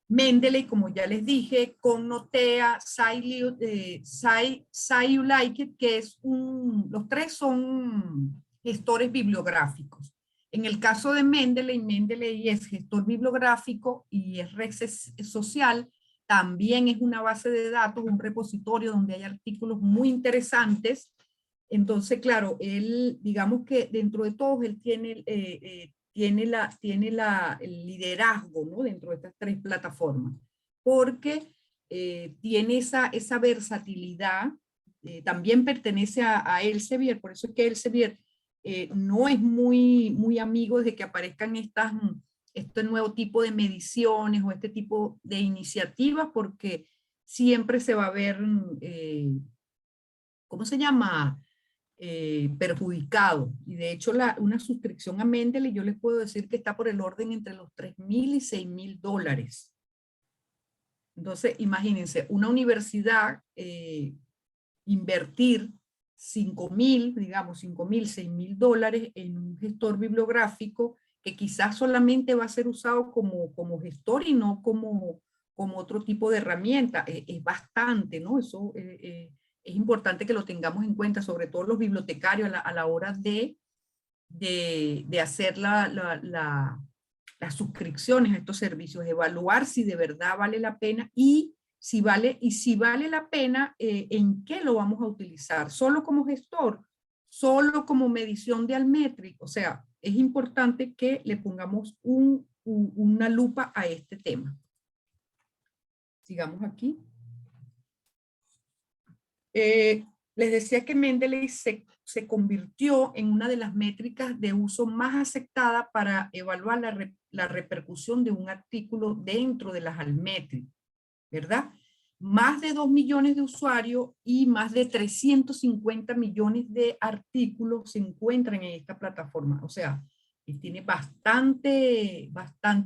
Mendeley, como ya les dije, Cognotea, SciULikeIt, que es los tres son gestores bibliográficos. En el caso de Mendeley es gestor bibliográfico y es red social. También es una base de datos, un repositorio donde hay artículos muy interesantes. Entonces, claro, él, digamos que dentro de todos, él tiene el liderazgo, ¿no? Dentro de estas tres plataformas, porque tiene esa versatilidad. También pertenece a Elsevier, por eso es que Elsevier no es muy amigo de que aparezcan este nuevo tipo de mediciones o este tipo de iniciativas, porque siempre se va a ver, ¿cómo se llama? Perjudicado. Y de hecho una suscripción a Mendeley yo les puedo decir que está por el orden entre los $3,000 y $6,000. Entonces imagínense, una universidad invertir 5,000, digamos $5,000, $6,000 en un gestor bibliográfico que quizás solamente va a ser usado como gestor y no como otro tipo de herramienta. Es bastante, ¿no? Eso es importante que lo tengamos en cuenta, sobre todo los bibliotecarios a la hora de hacer las suscripciones a estos servicios, evaluar si de verdad vale la pena y si vale la pena, ¿en qué lo vamos a utilizar? ¿Solo como gestor? ¿Solo como medición de Altmetric? O sea, es importante que le pongamos una lupa a este tema. Sigamos aquí. Les decía que Mendeley se convirtió en una de las métricas de uso más aceptada para evaluar la repercusión de un artículo dentro de las Altmetric, ¿verdad? Más de 2 millones de usuarios y más de 350 millones de artículos se encuentran en esta plataforma. O sea, tiene bastante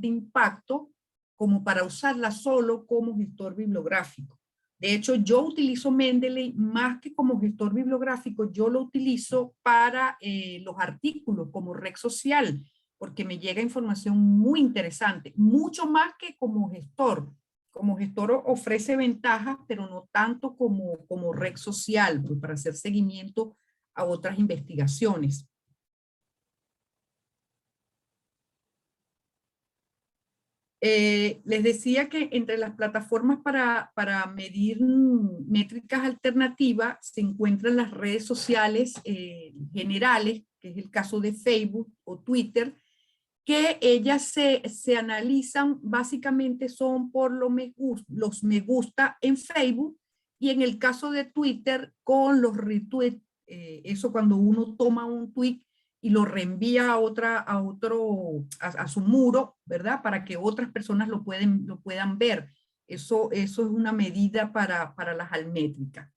impacto como para usarla solo como gestor bibliográfico. De hecho, yo utilizo Mendeley más que como gestor bibliográfico, yo lo utilizo para los artículos como red social, porque me llega información muy interesante, mucho más que como gestor. Como gestor ofrece ventajas, pero no tanto como red social, pues, para hacer seguimiento a otras investigaciones. Les decía que entre las plataformas para medir métricas alternativas se encuentran las redes sociales generales, que es el caso de Facebook o Twitter, que ellas se analizan, básicamente son por los me gusta en Facebook, y en el caso de Twitter con los retweets, eso cuando uno toma un tweet y lo reenvía a su muro, ¿verdad? Para que otras personas lo puedan ver. Eso es una medida para las almétricas.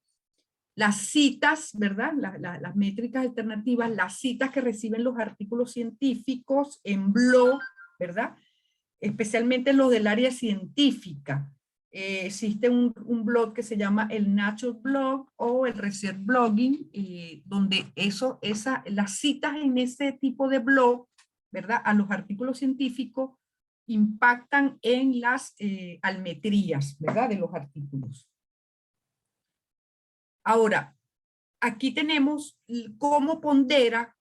Las citas, ¿verdad? Las métricas alternativas, las citas que reciben los artículos científicos en blog, ¿verdad? Especialmente los del área científica. Existe un blog que se llama el Nature Blog o el Research Blogging, donde las citas en ese tipo de blog, ¿verdad? A los artículos científicos impactan en las almetrías, ¿verdad? De los artículos. Ahora, aquí tenemos cómo pondera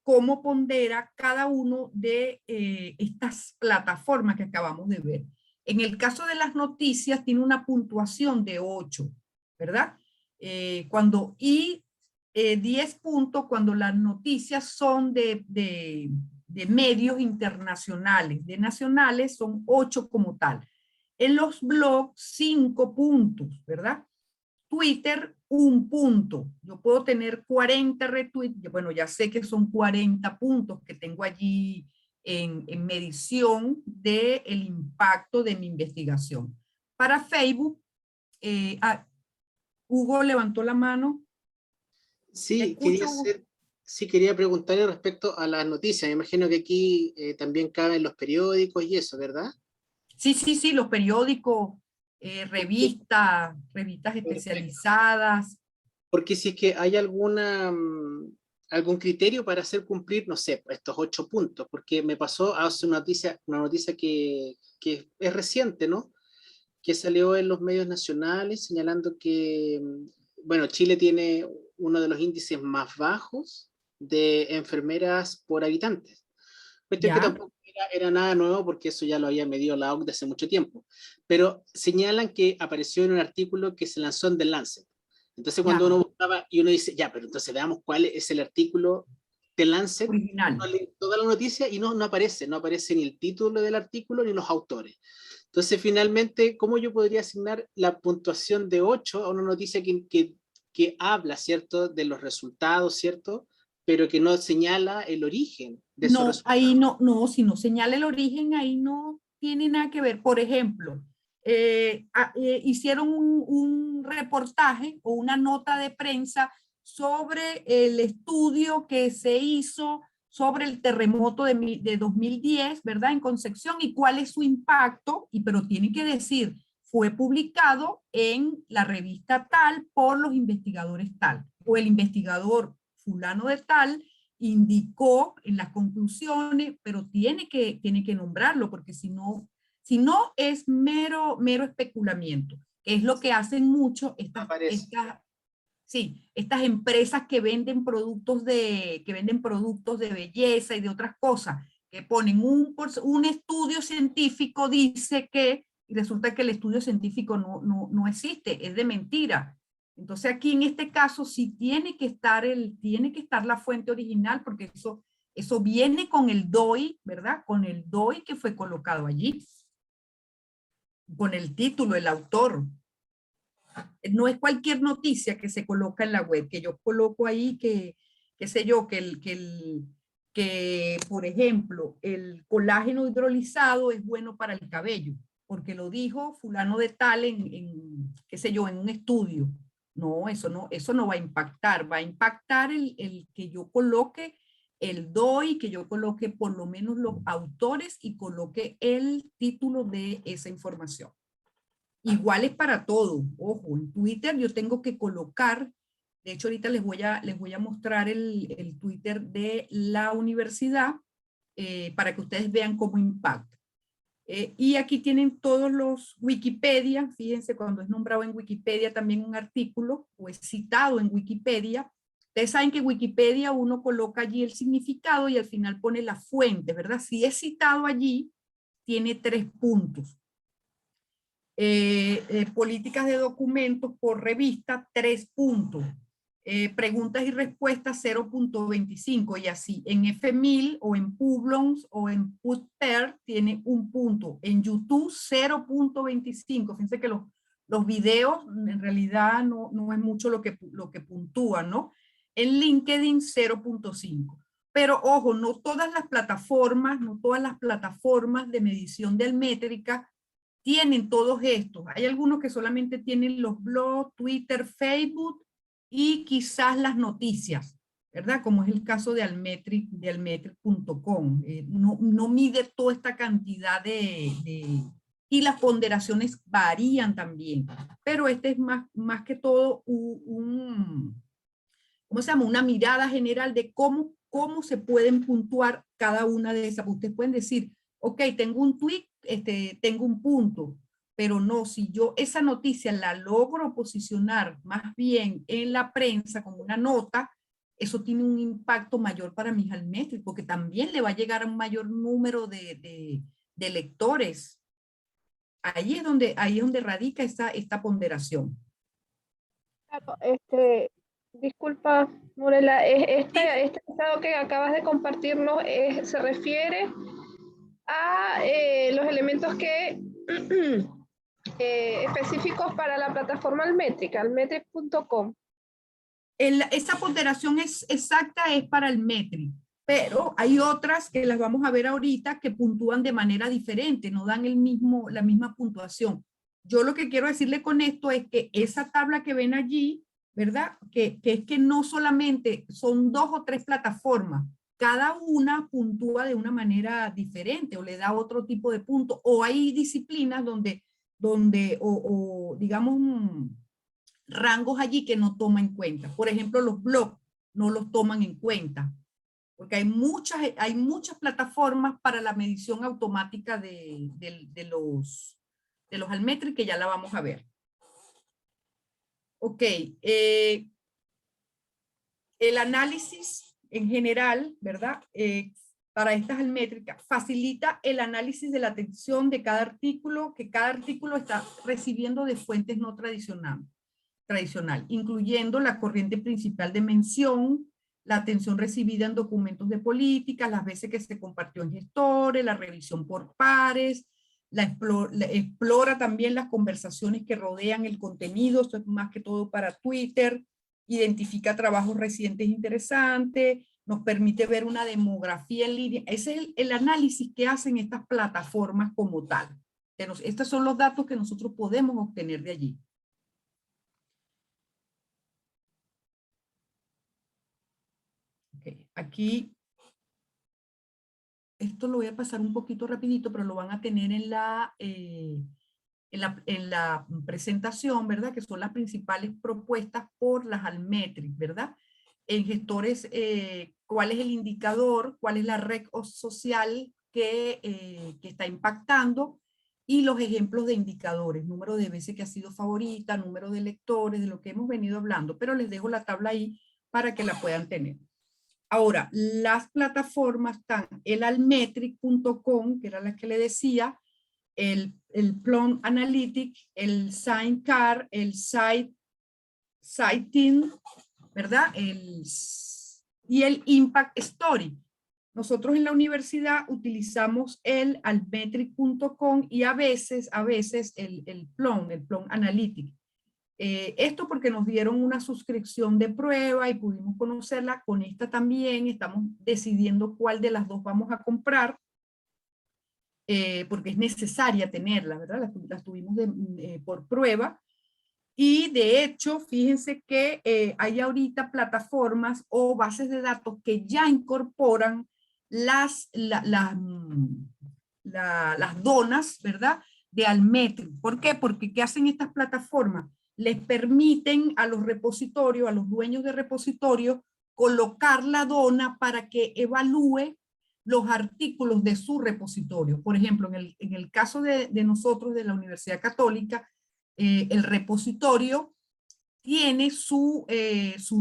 cada uno de estas plataformas que acabamos de ver. En el caso de las noticias tiene una puntuación de 8, ¿verdad? 10 puntos cuando las noticias son de medios internacionales. De nacionales son 8 como tal. En los blogs 5 puntos, ¿verdad? Twitter, 1 punto. Yo puedo tener 40 retweets. Bueno, ya sé que son 40 puntos que tengo allí en medición del impacto de mi investigación. Para Facebook, Hugo levantó la mano. Sí, quería preguntarle respecto a las noticias. Me imagino que aquí también caben los periódicos y eso, ¿verdad? Sí, los periódicos, revistas especializadas. Porque si es que hay algún criterio para hacer cumplir, no sé, estos 8 puntos, porque me pasó hace una noticia que es reciente, ¿no? Que salió en los medios nacionales señalando que, bueno, Chile tiene uno de los índices más bajos de enfermeras por habitantes. Cuestión que ¿Ya? tampoco era nada nuevo porque eso ya lo había medido la OCDE hace mucho tiempo. Pero señalan que apareció en un artículo que se lanzó en The Lancet. Entonces cuando Ya, uno buscaba y uno dice, ya, pero entonces veamos cuál es el artículo de Lancet, original. uno lee toda la noticia y no aparece ni el título del artículo ni los autores. Entonces finalmente, ¿cómo yo podría asignar la puntuación de 8 a una noticia que habla, ¿cierto?, de los resultados, ¿cierto?, pero que no señala el origen de esos No, resultados? ahí no, si no señala el origen, ahí no tiene nada que ver. Por ejemplo, hicieron un reportaje o una nota de prensa sobre el estudio que se hizo sobre el terremoto de 2010, ¿verdad? En Concepción, y cuál es su impacto, pero tiene que decir, fue publicado en la revista tal por los investigadores tal, o el investigador fulano de tal indicó en las conclusiones, pero tiene que nombrarlo, porque si no es mero especulamiento, que es lo que hacen mucho Aparece. estas empresas que venden productos de belleza y de otras cosas, que ponen un estudio científico dice que, y resulta que el estudio científico no existe, es de mentira. Entonces aquí en este caso sí tiene que estar la fuente original, porque eso viene con el DOI, ¿verdad? Con el DOI que fue colocado allí, con el título, el autor. No es cualquier noticia que se coloca en la web, que yo coloco ahí qué sé yo, que por ejemplo, el colágeno hidrolizado es bueno para el cabello, porque lo dijo fulano de tal qué sé yo, en un estudio. No, eso no va a impactar. Va a impactar el que yo coloque el DOI, que yo coloque por lo menos los autores y coloque el título de esa información. Igual es para todo. Ojo, en Twitter yo tengo que colocar, de hecho ahorita les voy a mostrar el Twitter de la universidad para que ustedes vean cómo impacta. Y aquí tienen todos los Wikipedia, fíjense cuando es nombrado en Wikipedia también un artículo o es citado en Wikipedia. Ustedes saben que Wikipedia uno coloca allí el significado y al final pone la fuente, ¿verdad? Si es citado allí, tiene 3 puntos. Políticas de documentos por revista, 3 puntos. Preguntas y respuestas 0.25 y así. En F1000 o en Publons o en Putper tiene 1 punto. En YouTube 0.25. Fíjense que los videos en realidad no es mucho lo que puntúan, ¿no? En LinkedIn 0.5. Pero ojo, no todas las plataformas de medición de Almétrica tienen todos estos. Hay algunos que solamente tienen los blogs, Twitter, Facebook y quizás las noticias, ¿verdad? Como es el caso de Almetric, de almetric.com. No mide toda esta cantidad y las ponderaciones varían también. Pero este es más que todo ¿cómo se llama? Una mirada general de cómo se pueden puntuar cada una de esas. Ustedes pueden decir, ok, tengo un tweet, tengo un punto, pero no, si yo esa noticia la logro posicionar más bien en la prensa como una nota, eso tiene un impacto mayor para mis Almétric, porque también le va a llegar a un mayor número de lectores. Ahí es donde radica esta ponderación. Claro, disculpa, Morela, este estado que acabas de compartirnos se refiere a los elementos que específicos para la plataforma Almétrica, almetric.com. Esa ponderación exacta es para el Almétric, pero hay otras que las vamos a ver ahorita que puntúan de manera diferente, no dan la misma puntuación. Yo lo que quiero decirle con esto es que esa tabla que ven allí, ¿verdad? Que es que no solamente son 2 o 3 plataformas, cada una puntúa de una manera diferente o le da otro tipo de punto, o hay disciplinas donde digamos, rangos allí que no toman en cuenta. Por ejemplo, los blogs no los toman en cuenta, porque hay muchas plataformas para la medición automática de los Almétric, que ya la vamos a ver. Ok, el análisis en general, ¿verdad? Para estas almétricas, facilita el análisis de la atención de cada artículo, que cada artículo está recibiendo de fuentes no tradicional, incluyendo la corriente principal de mención, la atención recibida en documentos de política, las veces que se compartió en gestores, la revisión por pares, explora también las conversaciones que rodean el contenido, esto es más que todo para Twitter, identifica trabajos recientes interesantes, nos permite ver una demografía en línea. Ese es el análisis que hacen estas plataformas como tal. Estos son los datos que nosotros podemos obtener de allí. Okay. Aquí, esto lo voy a pasar un poquito rapidito, pero lo van a tener en la presentación, ¿verdad? Que son las principales propuestas por las Almétric, ¿verdad? En gestores, cuál es el indicador, cuál es la red social que está impactando y los ejemplos de indicadores, número de veces que ha sido favorita, número de lectores, de lo que hemos venido hablando, pero les dejo la tabla ahí para que la puedan tener. Ahora, las plataformas están el almetric.com, que era la que le decía, el Plum Analytic, el SignCar, el Sighting, ¿verdad? Y el Impact Story. Nosotros en la universidad utilizamos el almetric.com y a veces el Plum Analytic. Esto porque nos dieron una suscripción de prueba y pudimos conocerla. Con esta también estamos decidiendo cuál de las dos vamos a comprar, porque es necesaria tenerla, ¿verdad? Las tuvimos por prueba. Y de hecho, fíjense que hay ahorita plataformas o bases de datos que ya incorporan las donas, ¿verdad? De Almétric. ¿Por qué? Porque ¿qué hacen estas plataformas? Les permiten a los repositorios, a los dueños de repositorios, colocar la dona para que evalúe los artículos de su repositorio. Por ejemplo, en el caso de nosotros, de la Universidad Católica, el repositorio tiene su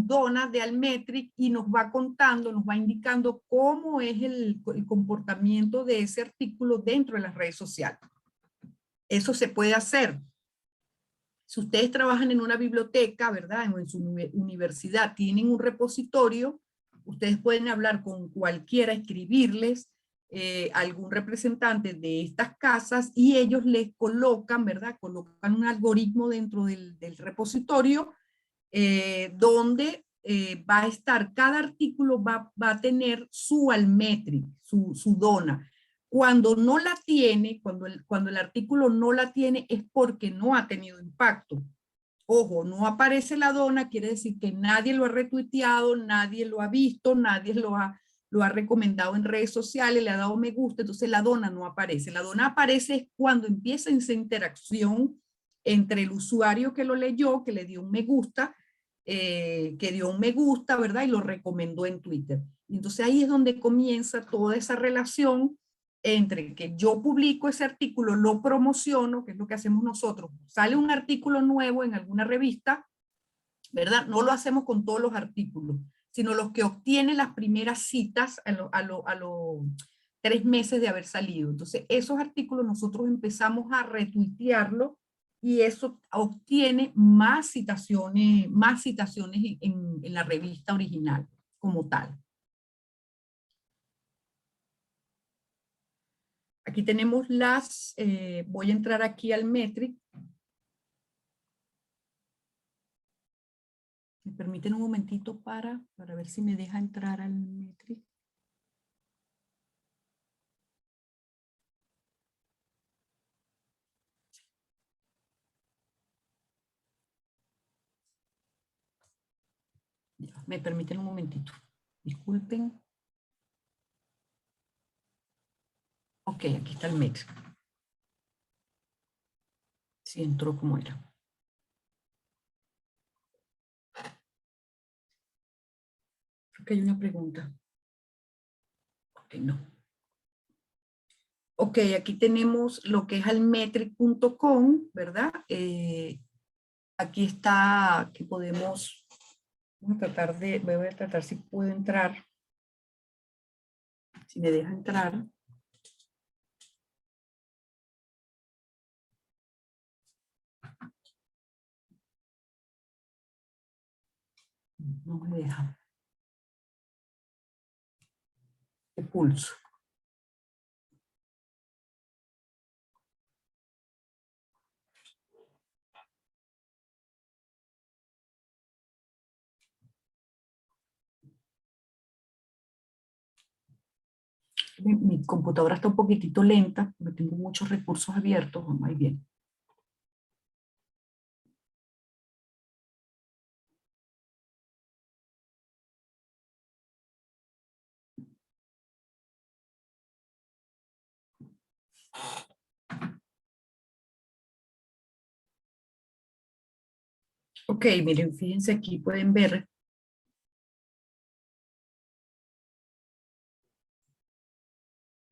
dona de Almétric y nos va contando, nos va indicando cómo es el comportamiento de ese artículo dentro de las redes sociales. Eso se puede hacer. Si ustedes trabajan en una biblioteca, ¿verdad? O en su universidad, tienen un repositorio, ustedes pueden hablar con cualquiera, escribirles algún representante de estas casas y ellos les colocan, ¿verdad? Colocan un algoritmo dentro del repositorio donde va a estar, cada artículo va a tener su Altmetric, su dona. Cuando no la tiene, cuando el artículo no la tiene, es porque no ha tenido impacto. Ojo, no aparece la dona, quiere decir que nadie lo ha retuiteado, nadie lo ha visto, nadie lo ha recomendado en redes sociales, le ha dado me gusta, entonces la dona no aparece. La dona aparece cuando empieza esa interacción entre el usuario que lo leyó, que le dio un me gusta, ¿verdad? Y lo recomendó en Twitter. Y entonces ahí es donde comienza toda esa relación entre que yo publico ese artículo, lo promociono, que es lo que hacemos nosotros. Sale un artículo nuevo en alguna revista, ¿verdad? No lo hacemos con todos los artículos, sino los que obtienen las primeras citas a los 3 meses de haber salido. Entonces, esos artículos nosotros empezamos a retuitearlos y eso obtiene más citaciones en la revista original como tal. Aquí tenemos voy a entrar aquí al Metric. ¿Me permiten un momentito para ver si me deja entrar al Metric? Ya, me permiten un momentito. Disculpen. Ok, aquí está el Metric. Sí, entró como era. Creo que hay una pregunta. Ok, no. Ok, aquí tenemos lo que es almetric.com, ¿verdad? Aquí está que podemos, voy a tratar si puedo entrar, si me deja entrar. No me deja. De pulso. Mi computadora está un poquitito lenta, porque tengo muchos recursos abiertos. Vamos ahí bien. Ok, miren, fíjense aquí, pueden ver.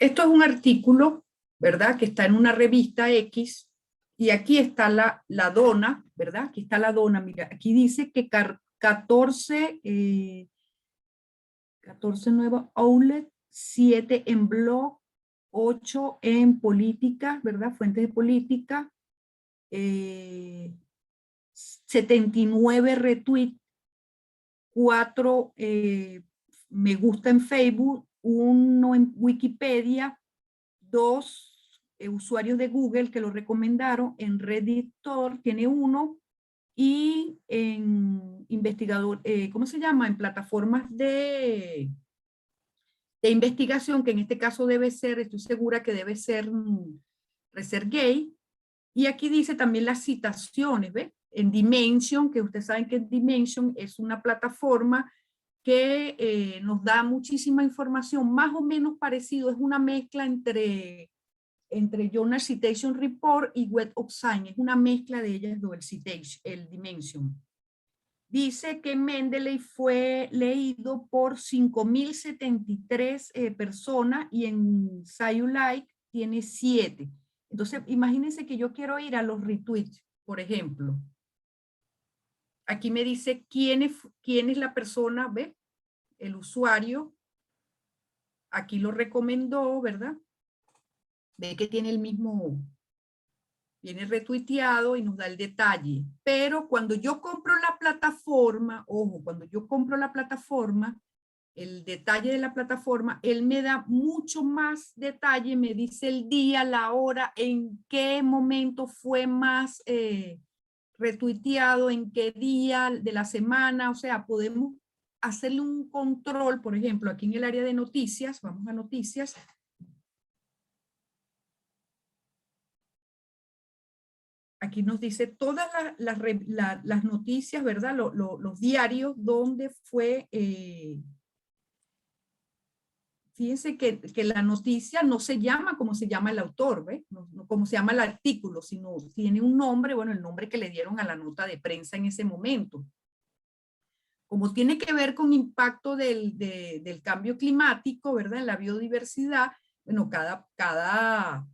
Esto es un artículo, ¿verdad? Que está en una revista X, y aquí está la dona, ¿verdad? Aquí está la dona, mira, aquí dice que 14 nuevos outlets, 7 en blog, 8 en política, ¿verdad? Fuentes de política, 79 retweets, 4 me gusta en Facebook, 1 en Wikipedia, 2 usuarios de Google que lo recomendaron, en Redditor tiene 1, y en investigador, ¿cómo se llama? En plataformas de investigación, que en este caso debe ser, estoy segura que debe ser ResearchGate, y aquí dice también las citaciones, ¿ves? En Dimension, que ustedes saben que Dimension es una plataforma que nos da muchísima información, más o menos parecido, es una mezcla entre Journal Citation Report y Web of Science, es una mezcla de ellas dos, el Dimension. Dice que Mendeley fue leído por 5.073 personas y en SciUlike tiene 7. Entonces, imagínense que yo quiero ir a los retweets, por ejemplo. Aquí me dice quién es la persona, ¿ve? El usuario. Aquí lo recomendó, ¿verdad? Ve que tiene el mismo viene retuiteado y nos da el detalle. Pero cuando yo compro la plataforma, ojo, cuando yo compro la plataforma, el detalle de la plataforma, él me da mucho más detalle, me dice el día, la hora, en qué momento fue más retuiteado, en qué día de la semana, o sea, podemos hacerle un control, por ejemplo, aquí en el área de noticias, vamos a noticias. Aquí nos dice todas las noticias, ¿verdad? Los diarios donde fue... fíjense que la noticia no se llama como se llama el autor, ¿ves? No como se llama el artículo, sino tiene un nombre, bueno, el nombre que le dieron a la nota de prensa en ese momento. Como tiene que ver con impacto del cambio climático, ¿verdad? En la biodiversidad, bueno, cada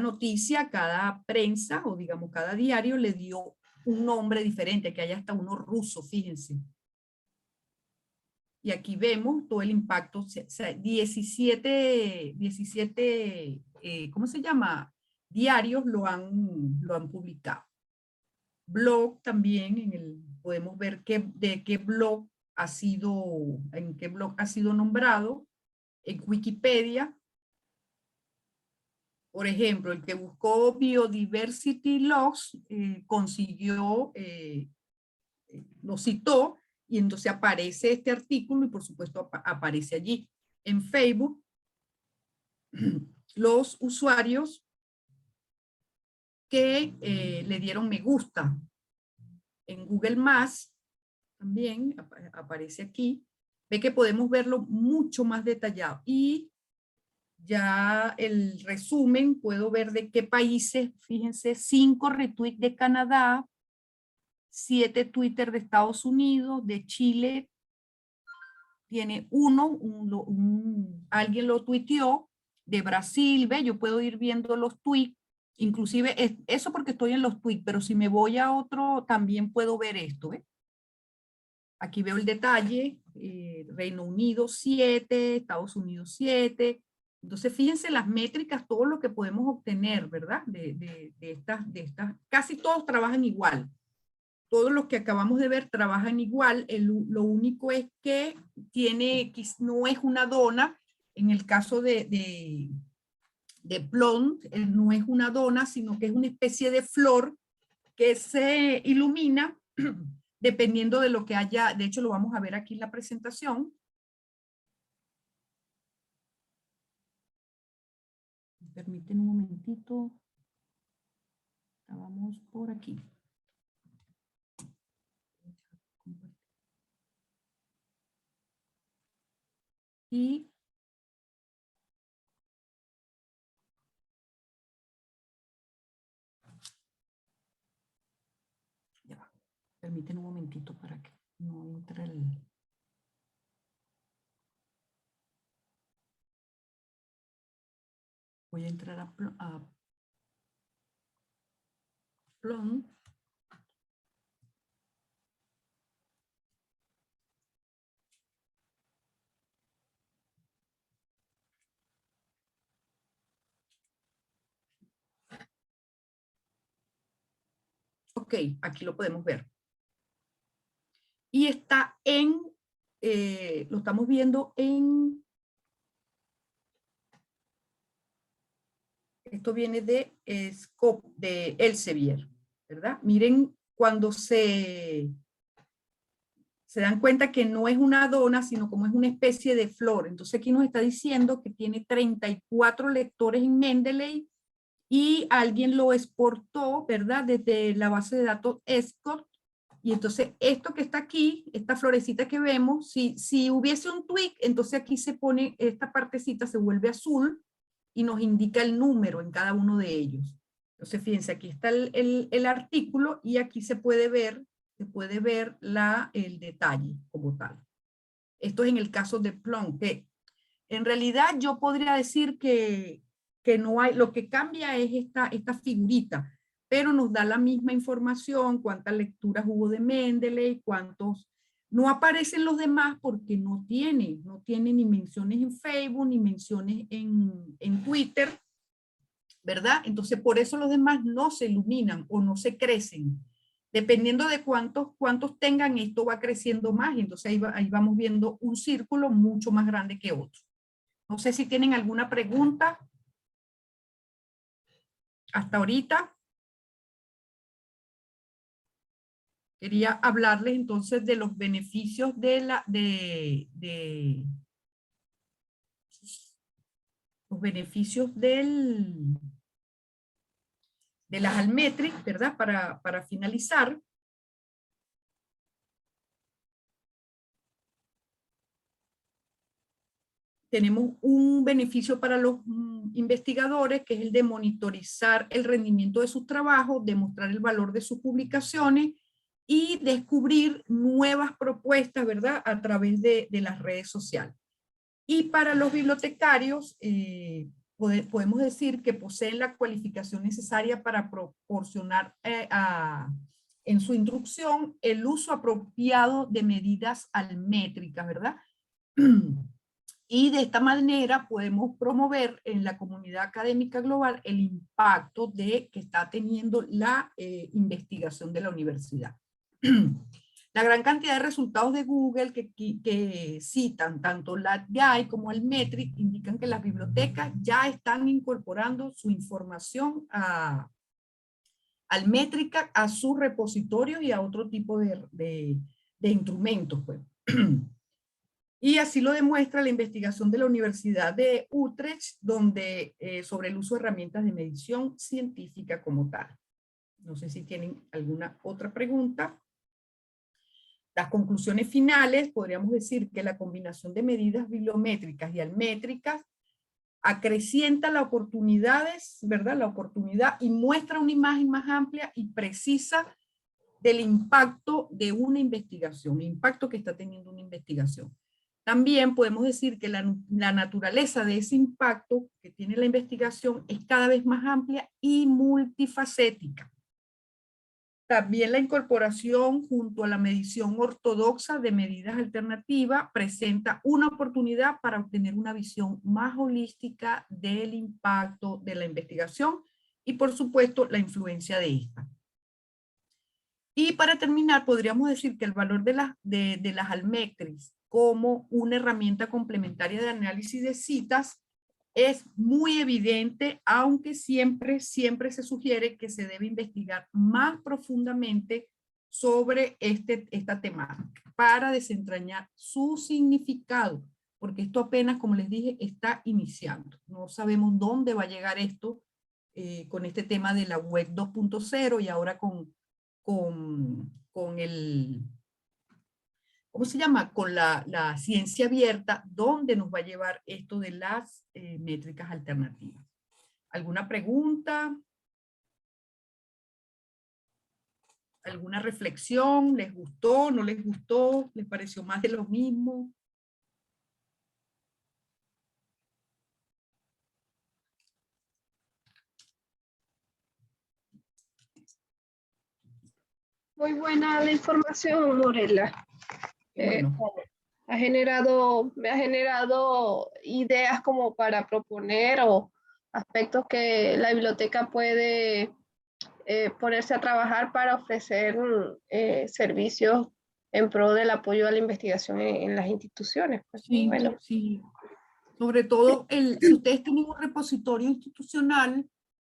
noticia, cada prensa, o digamos cada diario le dio un nombre diferente, que hay hasta uno ruso, fíjense. Y aquí vemos todo el impacto, o sea, 17 ¿cómo se llama? Diarios lo han publicado. Blog también, podemos ver de qué blog ha sido, en qué blog ha sido nombrado. En Wikipedia, por ejemplo, el que buscó Biodiversity Logs consiguió, lo citó, y entonces aparece este artículo y por supuesto aparece allí. En Facebook, los usuarios que le dieron me gusta. En Google Más también aparece aquí. Ve que podemos verlo mucho más detallado. Y ya el resumen, puedo ver de qué países, fíjense, 5 retweets de Canadá, 7 Twitter de Estados Unidos, de Chile, tiene alguien lo tuiteó, de Brasil, ve, yo puedo ir viendo los tweets, inclusive eso porque estoy en los tweets, pero si me voy a otro también puedo ver esto, ¿ve? Aquí veo el detalle, Reino Unido 7, Estados Unidos 7, entonces fíjense las métricas, todo lo que podemos obtener, ¿verdad? De estas, casi todos trabajan igual. Todos los que acabamos de ver trabajan igual, lo único es que no es una dona, en el caso de Plum, no es una dona, sino que es una especie de flor que se ilumina dependiendo de lo que haya, de hecho lo vamos a ver aquí en la presentación. Permiten un momentito, vamos por aquí. Y ya va. Permiten un momentito para que no entre el... Voy a entrar a Plum. Ok, aquí lo podemos ver. Y está lo estamos viendo en, esto viene de Scope, de Elsevier, ¿verdad? Miren cuando se dan cuenta que no es una dona, sino como es una especie de flor. Entonces aquí nos está diciendo que tiene 34 lectores en Mendeley y alguien lo exportó, ¿verdad? Desde la base de datos Escort. Y entonces esto que está aquí, esta florecita que vemos, si hubiese un tweet, entonces aquí se pone, esta partecita se vuelve azul y nos indica el número en cada uno de ellos. Entonces fíjense, aquí está el artículo y aquí se puede ver el detalle como tal. Esto es en el caso de Plum, que en realidad yo podría decir que no hay, lo que cambia es esta figurita, pero nos da la misma información, cuántas lecturas hubo de Mendeley, cuántos, no aparecen los demás porque no tiene ni menciones en Facebook, ni menciones en Twitter, ¿verdad? Entonces, por eso los demás no se iluminan o no se crecen. Dependiendo de cuántos tengan, esto va creciendo más, y entonces ahí vamos viendo un círculo mucho más grande que otro. No sé si tienen alguna pregunta hasta ahorita. Quería hablarles entonces de los beneficios los beneficios de las Almetrix, ¿verdad? Para finalizar. Tenemos un beneficio para los investigadores, que es el de monitorizar el rendimiento de sus trabajos, demostrar el valor de sus publicaciones y descubrir nuevas propuestas, ¿verdad? A través de las redes sociales. Y para los bibliotecarios, podemos decir que poseen la cualificación necesaria para proporcionar en su instrucción el uso apropiado de medidas almétricas, ¿verdad? Y de esta manera podemos promover en la comunidad académica global el impacto que está teniendo la investigación de la universidad. La gran cantidad de resultados de Google que citan tanto la LATGAI como el Metric indican que las bibliotecas ya están incorporando su información al métrica, a sus repositorios y a otro tipo de instrumentos, pues. Y así lo demuestra la investigación de la Universidad de Utrecht, donde, sobre el uso de herramientas de medición científica como tal. No sé si tienen alguna otra pregunta. Las conclusiones finales, podríamos decir que la combinación de medidas bibliométricas y almétricas acrecienta las oportunidades, ¿verdad? La oportunidad, y muestra una imagen más amplia y precisa del impacto de una investigación, el impacto que está teniendo una investigación. También podemos decir que la naturaleza de ese impacto que tiene la investigación es cada vez más amplia y multifacética. También la incorporación junto a la medición ortodoxa de medidas alternativas presenta una oportunidad para obtener una visión más holística del impacto de la investigación y, por supuesto, la influencia de esta. Y para terminar, podríamos decir que el valor de las Almetrix como una herramienta complementaria de análisis de citas es muy evidente, aunque siempre se sugiere que se debe investigar más profundamente sobre esta temática para desentrañar su significado, porque esto apenas, como les dije, está iniciando. No sabemos dónde va a llegar esto con este tema de la web 2.0 y ahora con el, ¿cómo se llama? Con la ciencia abierta, ¿dónde nos va a llevar esto de las métricas alternativas? ¿Alguna pregunta? ¿Alguna reflexión? ¿Les gustó? ¿No les gustó? ¿Les pareció más de lo mismo? Muy buena la información, Morela. Bueno, Me ha generado ideas como para proponer o aspectos que la biblioteca puede ponerse a trabajar para ofrecer servicios en pro del apoyo a la investigación en las instituciones. Pues, sí, bueno, sí. Sobre todo, si ustedes tienen un repositorio institucional,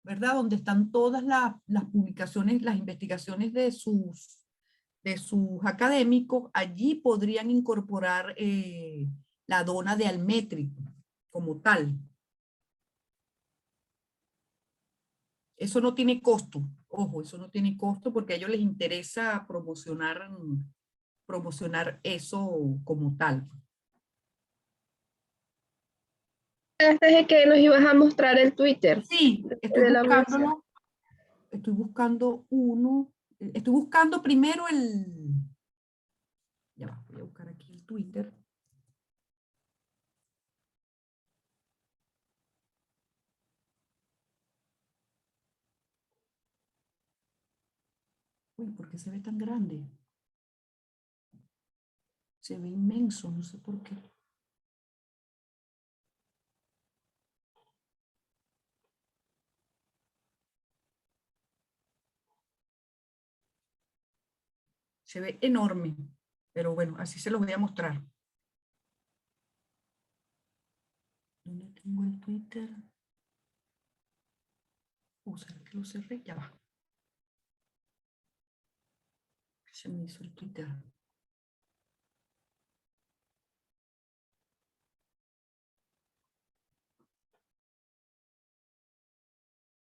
¿verdad? Donde están todas las publicaciones, las investigaciones de sus académicos, allí podrían incorporar la dona de Almetric como tal. Eso no tiene costo, ojo, eso no tiene costo porque a ellos les interesa promocionar eso como tal. desde que nos ibas a mostrar el Twitter Sí, de la universidad. estoy buscando uno, estoy buscando primero ya va, voy a buscar aquí el Twitter. Uy, ¿por qué se ve tan grande? Se ve inmenso, no sé por qué. Se ve enorme, pero bueno, así se los voy a mostrar. ¿Dónde tengo el Twitter? ¿Será que lo cerré? Ya va. Se me hizo el Twitter.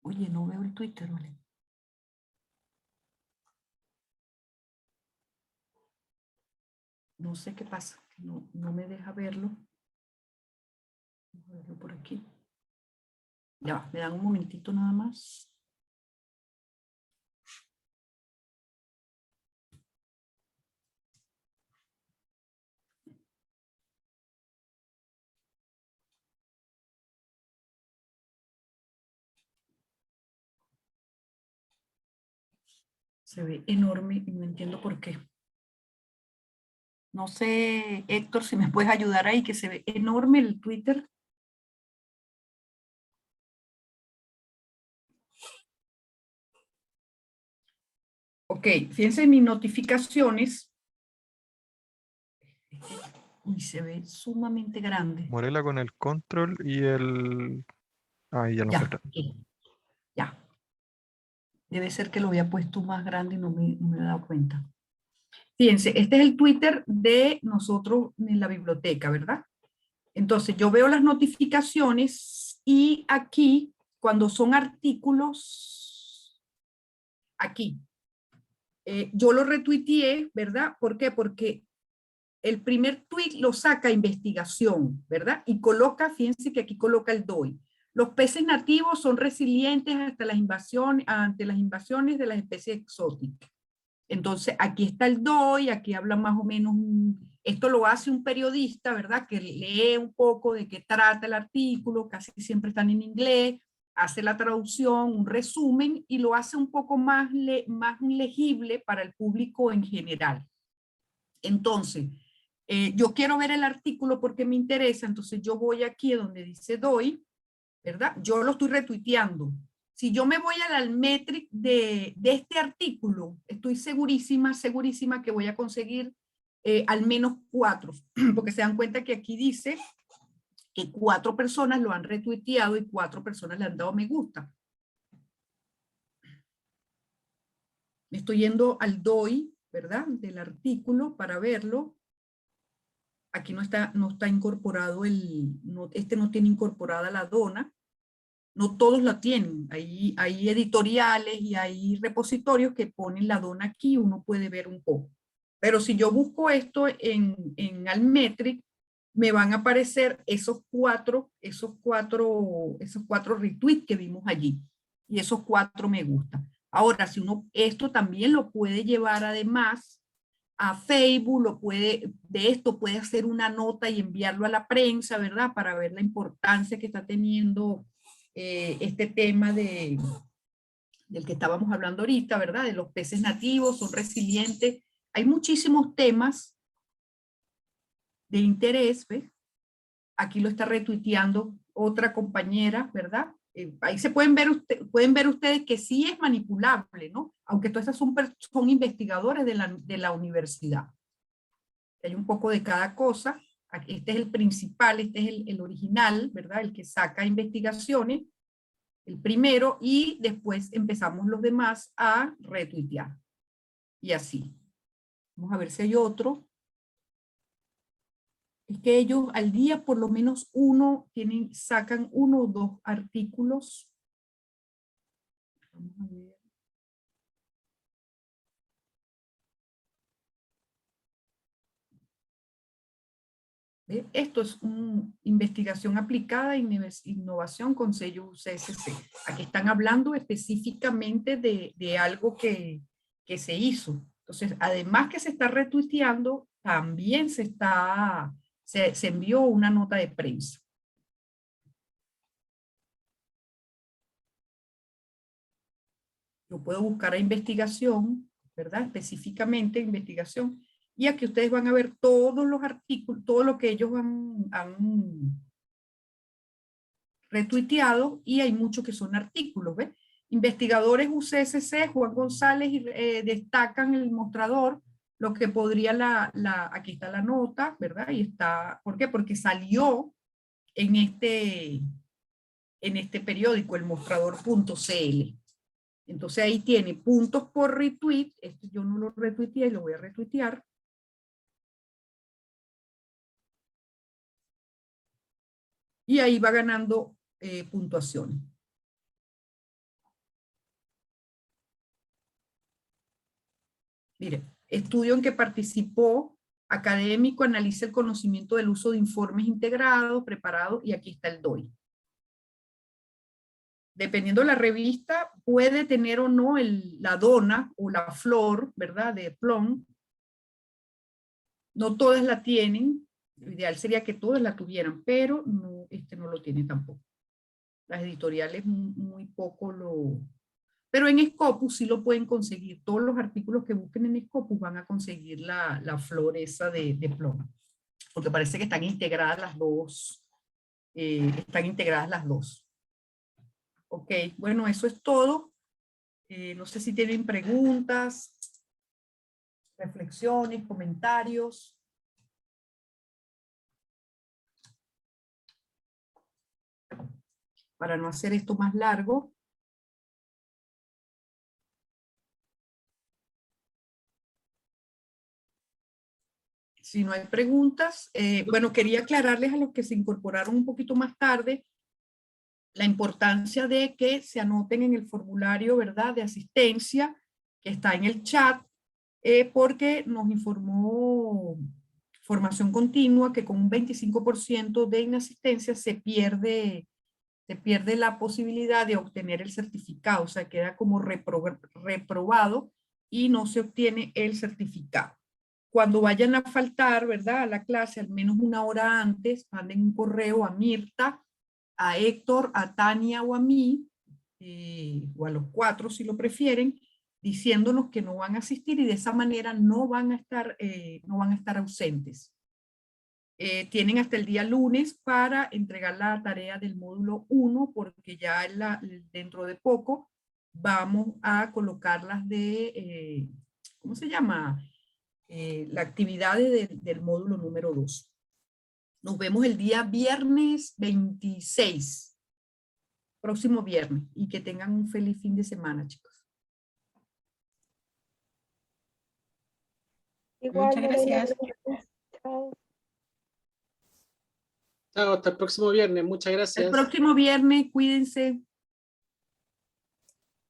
Oye, no veo el Twitter, ¿vale? No sé qué pasa, que no me deja verlo. Vamos a verlo por aquí. Ya va, me dan un momentito nada más. Se ve enorme y no entiendo por qué. No sé, Héctor, si me puedes ayudar ahí, que se ve enorme el Twitter. Ok, fíjense en mis notificaciones. Uy, se ve sumamente grande. Morela con el control y el... Ahí ya lo Ya, encontré. ok, ya. Debe ser que lo había puesto más grande y no me he dado cuenta. Fíjense, este es el Twitter de nosotros en la biblioteca, ¿verdad? Entonces yo veo las notificaciones y aquí, cuando son artículos, aquí, yo lo retuiteé, ¿verdad? ¿Por qué? Porque el primer tweet lo saca investigación, ¿verdad? Y coloca, fíjense que aquí coloca el DOI. Los peces nativos son resilientes ante las invasiones de las especies exóticas. Entonces, aquí está el DOI, aquí habla más o menos, esto lo hace un periodista, ¿verdad? Que lee un poco de qué trata el artículo, casi siempre están en inglés, hace la traducción, un resumen y lo hace un poco más legible para el público en general. Entonces, yo quiero ver el artículo porque me interesa, entonces yo voy aquí donde dice DOI, ¿verdad? Yo lo estoy retuiteando. Si yo me voy al Altmetric de este artículo, estoy segurísima que voy a conseguir al menos 4, porque se dan cuenta que aquí dice que 4 personas lo han retuiteado y 4 personas le han dado me gusta. Me estoy yendo al DOI, ¿verdad? Del artículo para verlo. Aquí no está incorporado este no tiene incorporada la dona. No todos la tienen. Hay editoriales y hay repositorios que ponen la dona aquí, uno puede ver un poco. Pero si yo busco esto en Altmetric, me van a aparecer esos cuatro retweets que vimos allí. Y esos 4 me gustan. Ahora, si uno, esto también lo puede llevar además a Facebook, de esto puede hacer una nota y enviarlo a la prensa, ¿verdad? Para ver la importancia que está teniendo este tema del que estábamos hablando ahorita, ¿verdad? De los peces nativos, son resilientes. Hay muchísimos temas de interés, ¿ves? Aquí lo está retuiteando otra compañera, ¿verdad? Ahí se pueden ver ustedes que sí es manipulable, ¿no? Aunque todas esas son investigadores de la universidad. Hay un poco de cada cosa. Este es el principal, este es el original, ¿verdad? El que saca investigaciones, el primero, y después empezamos los demás a retuitear. Y así. Vamos a ver si hay otro. Es que ellos al día por lo menos sacan 1 o 2 artículos. Vamos a ver. ¿Ve? Esto es una investigación aplicada e innovación con sello CSC. Aquí están hablando específicamente de algo que se hizo. Entonces, además que se está retuiteando, también se envió una nota de prensa. Yo puedo buscar a investigación, ¿verdad? Específicamente investigación. Y aquí ustedes van a ver todos los artículos, todo lo que ellos han retuiteado, y hay muchos que son artículos, ¿ves? Investigadores UCSC, Juan González, destacan el mostrador Lo que podría aquí está la nota, ¿verdad? Y está, ¿por qué? Porque salió en este periódico, el mostrador.cl. Entonces ahí tiene puntos por retweet. Este yo no lo retuiteé, lo voy a retuitear. Y ahí va ganando puntuación. Mire, estudio en que participó, académico, analiza el conocimiento del uso de informes integrados, preparados, y aquí está el DOI. Dependiendo de la revista, puede tener o no la dona o la flor, ¿verdad? De Plum. No todas la tienen. Lo ideal sería que todas la tuvieran, pero no, no lo tiene tampoco. Las editoriales muy poco lo... Pero en Scopus sí lo pueden conseguir. Todos los artículos que busquen en Scopus van a conseguir la flor esa de Plum. Porque parece que están integradas las dos. Ok, bueno, eso es todo. No sé si tienen preguntas, reflexiones, comentarios. Para no hacer esto más largo. Si no hay preguntas, bueno, quería aclararles a los que se incorporaron un poquito más tarde la importancia de que se anoten en el formulario, ¿verdad?, de asistencia que está en el chat, porque nos informó Formación Continua que con un 25% de inasistencia se pierde la posibilidad de obtener el certificado, o sea, queda como reprobado y no se obtiene el certificado. Cuando vayan a faltar, ¿verdad?, a la clase, al menos una hora antes, manden un correo a Mirta, a Héctor, a Tania o a mí, o a los 4 si lo prefieren, diciéndonos que no van a asistir y de esa manera no van a estar ausentes. Tienen hasta el día lunes para entregar la tarea del módulo 1 porque ya dentro de poco vamos a colocarlas de, ¿cómo se llama? La actividad del módulo número 2. Nos vemos el día viernes 26, próximo viernes, y que tengan un feliz fin de semana, chicos. Igual, Muchas gracias. Chao. Chao, hasta el próximo viernes. Muchas El gracias. próximo viernes, cuídense.